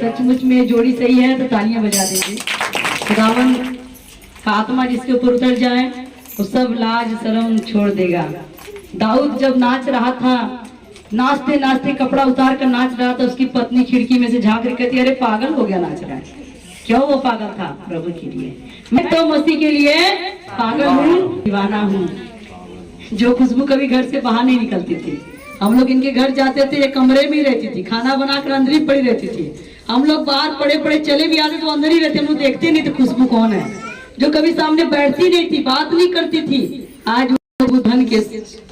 सचमुच में जोड़ी सही है तो तालियां बजा दीजिए। खुदावन का आत्मा जिसके ऊपर उतर जाए वो सब लाज शर्म छोड़ देगा। दाऊद जब नाच रहा था, नाचते नाचते कपड़ा उतार कर नाच रहा था, उसकी पत्नी खिड़की में से झांक कर कहती अरे पागल हो गया नाच रहा है। क्यों वो पागल था? प्रभु के लिए। मैं तो मसीह के लिए पागल हूँ, दीवाना हूँ। जो खुशबू कभी घर से बाहर नहीं निकलती थी, हम लोग इनके घर जाते थे, ये कमरे में ही रहती थी, खाना बनाकर अंदर ही पड़ी रहती थी। हम लोग बाहर पड़े पड़े चले भी आते तो अंदर ही रहते, हम लोग देखते नहीं थे खुशबू कौन है। जो कभी सामने बैठती नहीं थी, बात नहीं करती थी, आज वो धन के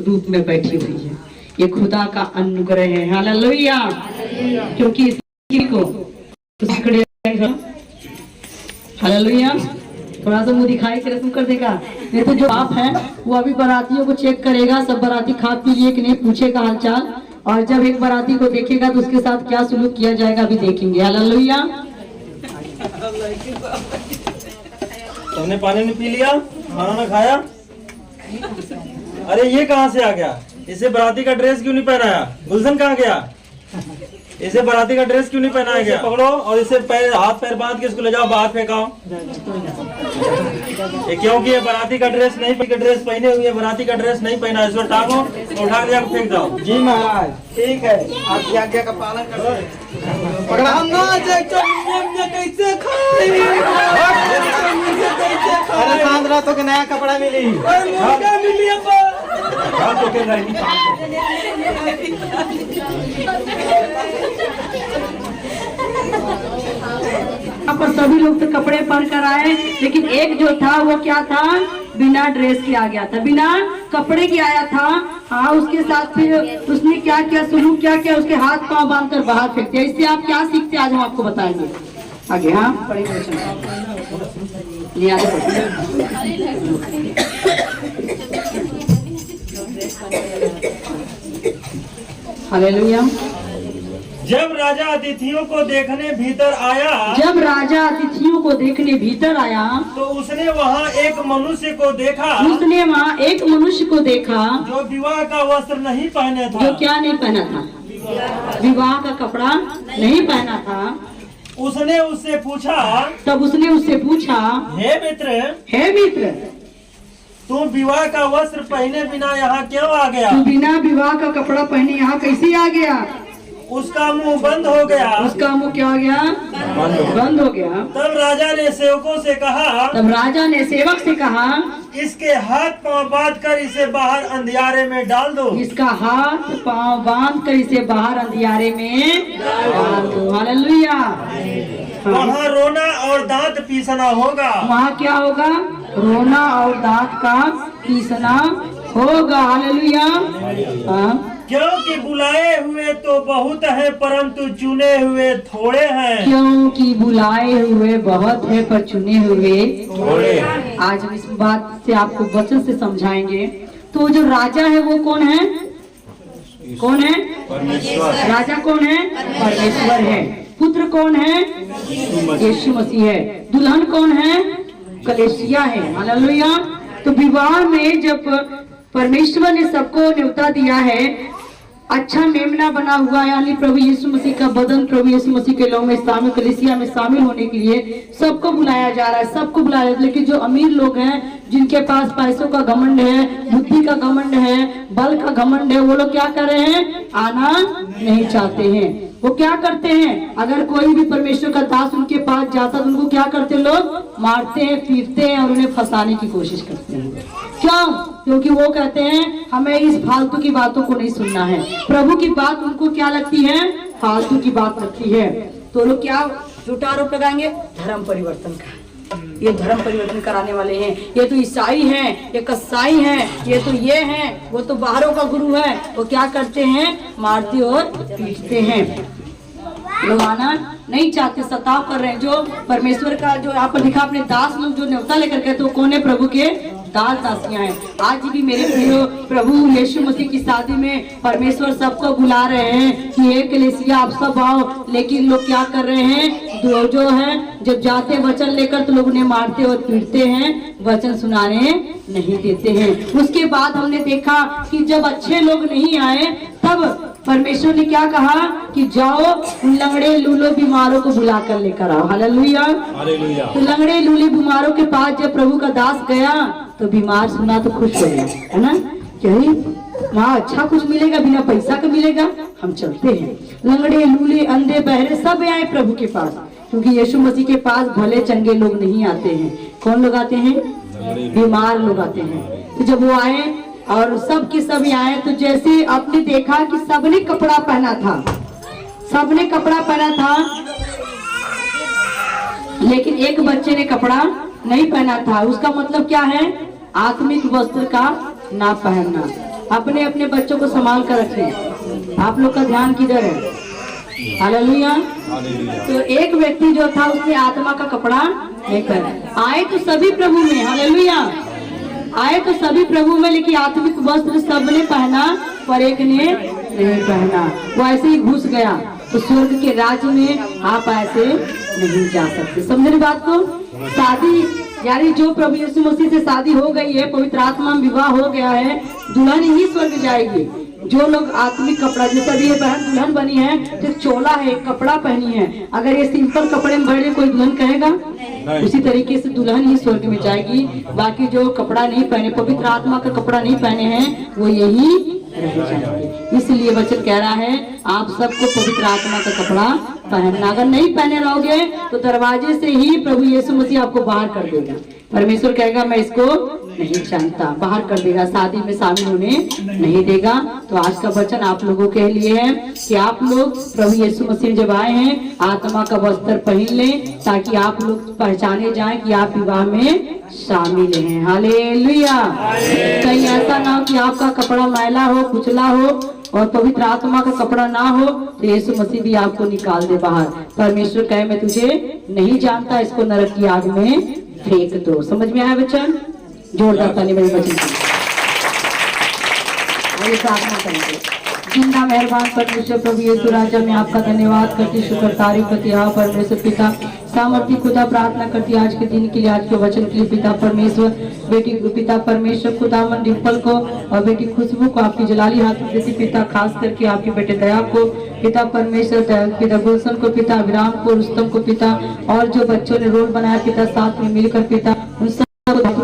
रूप में बैठी हुई है। ये खुदा का अनुग्रह है। हालेलुया। क्योंकि को हालेलुया। थोड़ा सा मुंह दिखाई के रस्म कर देगा, नहीं तो जो बाप है वो अभी बारातियों को चेक करेगा, सब बाराती खा पी लिए कि नहीं, पूछेगा हालचाल, और जब एक बाराती को देखेगा तो उसके साथ क्या सुलूक किया जाएगा अभी देखेंगे। हालेलुया। तुमने पानी नहीं पी लिया, खाना ना खाया? अरे ये कहाँ से आ गया? इसे बाराती का ड्रेस क्यों नहीं पहनाया? गुलशन कहाँ गया? इसे बाराती का ड्रेस क्यों नहीं पहनाया गया? पकड़ो और इसे पैर हाथ पैर बांध के इसको ले जाओ, बाहर फेंकाओ। ये क्योंकि ये बाराती का ड्रेस नहीं, ड्रेस पहने हुए बाराती का ड्रेस नहीं पहना, इसको टांगो, उठा के जाकर फेंक दो। जी महाराज, ठीक है, आपकी आज्ञा का पालन करो। पकड़ा हम ना कैसे खाए? अरे सांत रातों के नया कपड़ा मिली, यहाँ पर सभी लोग तो कपड़े पहन कर आए, लेकिन एक जो था वो क्या था? बिना ड्रेस के आ गया था, बिना कपड़े के आया था। हाँ, उसके साथ फिर उसने क्या क्या सुलूक क्या क्या, उसके हाथ पांव बांध कर बाहर फेंक दिया। इससे आप क्या सीखते आज हम आपको बताएंगे आगे। हाँ, पढ़िए हालेलुया। जब राजा अतिथियों को देखने भीतर आया, जब राजा अतिथियों को देखने भीतर आया तो उसने वहाँ एक मनुष्य को देखा, उसने वहाँ एक मनुष्य को देखा जो विवाह का वस्त्र नहीं पहने था। जो क्या नहीं पहना था? विवाह का कपड़ा नहीं पहना था। उसने उससे पूछा, तब उसने उससे पूछा, हे मित्र, हे मित्र, तू विवाह का वस्त्र पहने बिना यहाँ क्यों आ गया? तू बिना विवाह का कपड़ा पहने यहाँ कैसे आ गया? उसका मुंह बंद हो गया। उसका मुंह क्या हो गया? बंद हो गया। तब राजा ने सेवकों से कहा, तब राजा ने सेवक से कहा, इसके हाथ पांव बांध कर इसे बाहर अंधियारे में डाल दो। इसका हाथ पांव बांध कर इसे बाहर अंधियारे में डाल दो। हालेलुया। वहाँ रोना और दांत पीसना होगा। वहाँ क्या होगा? रोना और दांत का पीसना होगा। हालेलुया। हाँ, क्योंकि बुलाए हुए तो बहुत है परंतु चुने हुए थोड़े हैं। क्योंकि बुलाए हुए बहुत है पर चुने हुए थोड़े। आज हम इस बात से आपको वचन से समझाएंगे। तो जो राजा है वो कौन है? कौन है? परमेश्वर। राजा कौन है? परमेश्वर है। पुत्र कौन है? यीशु मसीह है। दुल्हन कौन है? कलीसिया है। हालेलुया। तो विवाह में जब परमेश्वर ने सबको न्योता दिया है, अच्छा मेमना बना हुआ है, यानी प्रभु यीशु मसीह का बदन प्रभु यीशु मसीह के लोग में शामिल, कलीसिया में शामिल होने के लिए सबको बुलाया जा रहा है, सबको बुलाया जाता है। लेकिन जो अमीर लोग हैं, जिनके पास पैसों का घमंड है, बुद्धि का घमंड है, बल का घमंड है, वो लोग क्या कर रहे हैं? आना नहीं चाहते हैं। वो क्या करते हैं? अगर कोई भी परमेश्वर का दास उनके पास जाता तो उनको क्या करते? लोग मारते हैं, पीटते हैं और उन्हें फंसाने की कोशिश करते हैं। क्यों? क्योंकि वो कहते हैं हमें इस फालतू की बातों को नहीं सुनना है। प्रभु की बात उनको क्या लगती है? फालतू की बात लगती है। तो लोग क्या झूठा आरोप लगाएंगे? धर्म परिवर्तन का। ये धर्म परिवर्तन कराने वाले हैं, ये तो ईसाई हैं, ये कसाई हैं, ये तो ये हैं, वो तो बाहरों का गुरु है। वो क्या करते हैं? मारते और पीटते हैं। लोग आना नहीं चाहते, सताव कर रहे हैं। जो परमेश्वर का जो यहाँ पर लिखा, अपने दास लोग जो न्योता लेकर गए तो कौन है? प्रभु के दास दासियां हैं। आज भी मेरे प्रियो, प्रभु यीशु मसीह की शादी में परमेश्वर सबको बुला रहे हैं कि हे कलीसिया आप सब आओ, लेकिन लोग क्या कर रहे हैं? जो है जब जाते वचन लेकर तो लोग उन्हें मारते और पीटते हैं, वचन सुनाने नहीं देते हैं। उसके बाद हमने देखा कि जब अच्छे लोग नहीं आए तब परमेश्वर ने क्या कहा कि जाओ उन लंगड़े लूले बीमारों को बुला कर लेकर आओ। हालेलुया। तो लंगड़े लूले बीमारों के पास जब प्रभु का दास गया तो बीमार सुना तो खुश हो गया, है ना, कि वहाँ अच्छा कुछ मिलेगा, बिना पैसा का मिलेगा, हम चलते हैं। लंगड़े लूले अंधे बहरे सब आए प्रभु के पास, क्योंकि यीशु मसीह के पास भले चंगे लोग नहीं आते हैं। कौन लोग आते हैं? बीमार लोग आते हैं। तो जब वो आए और सब के सब आए तो जैसे आपने देखा कि सबने कपड़ा पहना था, सबने कपड़ा पहना था, लेकिन एक बच्चे ने कपड़ा नहीं पहना था। उसका मतलब क्या है? आत्मिक वस्त्र का ना पहनना। अपने अपने बच्चों को संभाल कर रखें। आप लोग का ध्यान किधर है? हालेलुया। तो एक व्यक्ति जो था उसने आत्मा का कपड़ा नहीं पहना। आए तो सभी प्रभु में, हालेलुया, आए तो सभी प्रभु में, लेकिन आत्मिक वस्त्र सबने पहना पर एक ने नहीं पहना। वो ऐसे ही घुस गया। तो स्वर्ग के राज्य में आप ऐसे नहीं जा सकते। समझे बात को? शादी यानी जो प्रभु यीशु मसीह से शादी हो गई है, पवित्र आत्मा में विवाह हो गया है, दुल्हन ही स्वर्ग जाएगी। जो लोग आत्मिक कपड़ा, जैसे अभी ये बहन दुल्हन बनी है तो चोला है, कपड़ा पहनी है, अगर ये सिंपल कपड़े में बैठे कोई दुल्हन कहेगा? उसी तरीके से दुल्हन ही स्वर्ग में जाएगी। बाकी जो कपड़ा नहीं पहने, पवित्र आत्मा का कपड़ा नहीं पहने हैं, वो यही रह जाएंगे। इसलिए वचन कह रहा है आप सबको पवित्र आत्मा का कपड़ा पहनना। अगर नहीं पहने रहोगे तो दरवाजे से ही प्रभु यीशु मसीह आपको बाहर कर देगा। परमेश्वर कहेगा मैं इसको नहीं जानता, बाहर कर देगा, शादी में शामिल होने नहीं देगा। तो आज का वचन आप लोगों के लिए है कि आप लोग प्रभु यीशु मसीह जब आए हैं आत्मा का वस्त्र पहन लें, ताकि आप लोग पहचाने जाएं कि आप विवाह में शामिल हैं। हालेलुया। कहीं ऐसा ना हो कि आपका कपड़ा मैला हो, कुचला हो और पवित्र आत्मा का कपड़ा ना हो तो यीशु मसीह भी आपको निकाल दे बाहर। परमेश्वर कहे मैं तुझे नहीं जानता, इसको नरक की आग में फेंक दो। समझ में आया बच्चन? जोरदार ताली मेरे बच्चन की। आइए प्रार्थना करेंगे। जिंदा मेहरबान परमेश्वर प्रभु यीशु राजा, मैं आपका धन्यवाद करती, शुक्र तारीफ करती। हाँ परमेश्वर पिता सामर्थ्य खुदा, प्रार्थना करती आज के दिन के लिए, आज के वचन के लिए पिता परमेश्वर। बेटी पिता परमेश्वर खुदावन डिम्पल को और बेटी खुशबू को आपकी जलाली हाथ में देती पिता, खास करके आपके बेटे दया को पिता परमेश्वर, पिता गुलशन को पिता, विराम को, रुस्तम को पिता, और जो बच्चों ने रोल बनाया पिता साथ में मिलकर पिता, उन सब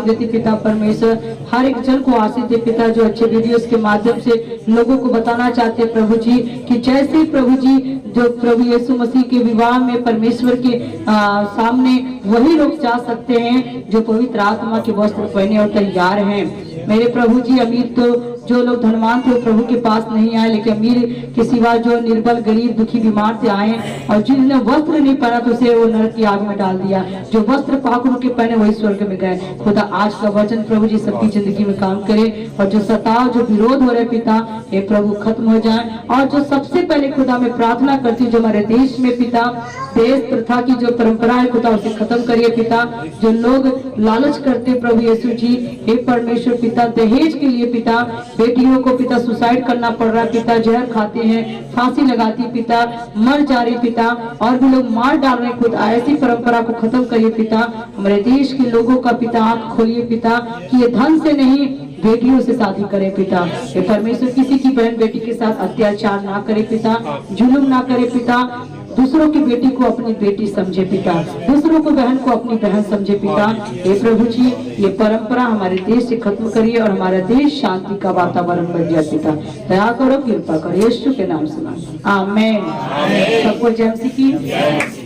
देती पिता परमेश्वर। हर एक जन को आशीष दे पिता, जो अच्छे वीडियोस के माध्यम से लोगों को बताना चाहते हैं प्रभु जी कि जैसे प्रभु जी जो प्रभु यीशु मसीह के विवाह में परमेश्वर के सामने वही लोग जा सकते हैं जो पवित्र आत्मा के वस्त्र पहने और तैयार हैं। मेरे प्रभु जी, अमीर तो जो लोग धनवान थे प्रभु के पास नहीं आए, लेकिन अमीर के सिवा जो निर्बल गरीब दुखी बीमार से आए और जिन्होंने वस्त्र नहीं पहना तो उसे वो नरक की आग में डाल दिया। जो वस्त्र पाक उनके पहने वही स्वर्ग में गए। खुदा आज का वचन प्रभु जी सबकी जिंदगी में काम करे और जो सताव, जो विरोध हो रहे पिता, ये प्रभु खत्म हो जाए। और जो सबसे पहले खुदा में प्रार्थना करती जो हमारे देश में पिता, देश प्रथा की जो परंपरा है खुदा उसे खत्म करिए पिता। जो लोग लालच करते प्रभु यीशु जी, हे परमेश्वर पिता, दहेज के लिए पिता, बेटियों को पिता सुसाइड करना पड़ रहा है पिता, जहर खाते हैं, फांसी लगाती पिता, मर जा रही पिता, और भी लोग मार डाल रहे खुद। ऐसी परंपरा को खत्म करिए पिता। हमारे देश के लोगों का पिता आंख खोलिए पिता कि ये धन से नहीं बेटियों से शादी करे पिता। ये परमेश्वर किसी की बहन बेटी के साथ अत्याचार ना करे पिता, जुल्म ना करे पिता, दूसरों की बेटी को अपनी बेटी समझे पिता, दूसरों को बहन को अपनी बहन समझे पिता। हे प्रभु जी, ये परंपरा हमारे देश से खत्म करिए और हमारा देश शांति का वातावरण बन जाए पिता। दया करो, कृपा करो, यीशु के नाम से आमीन। सबको जय मसीह की।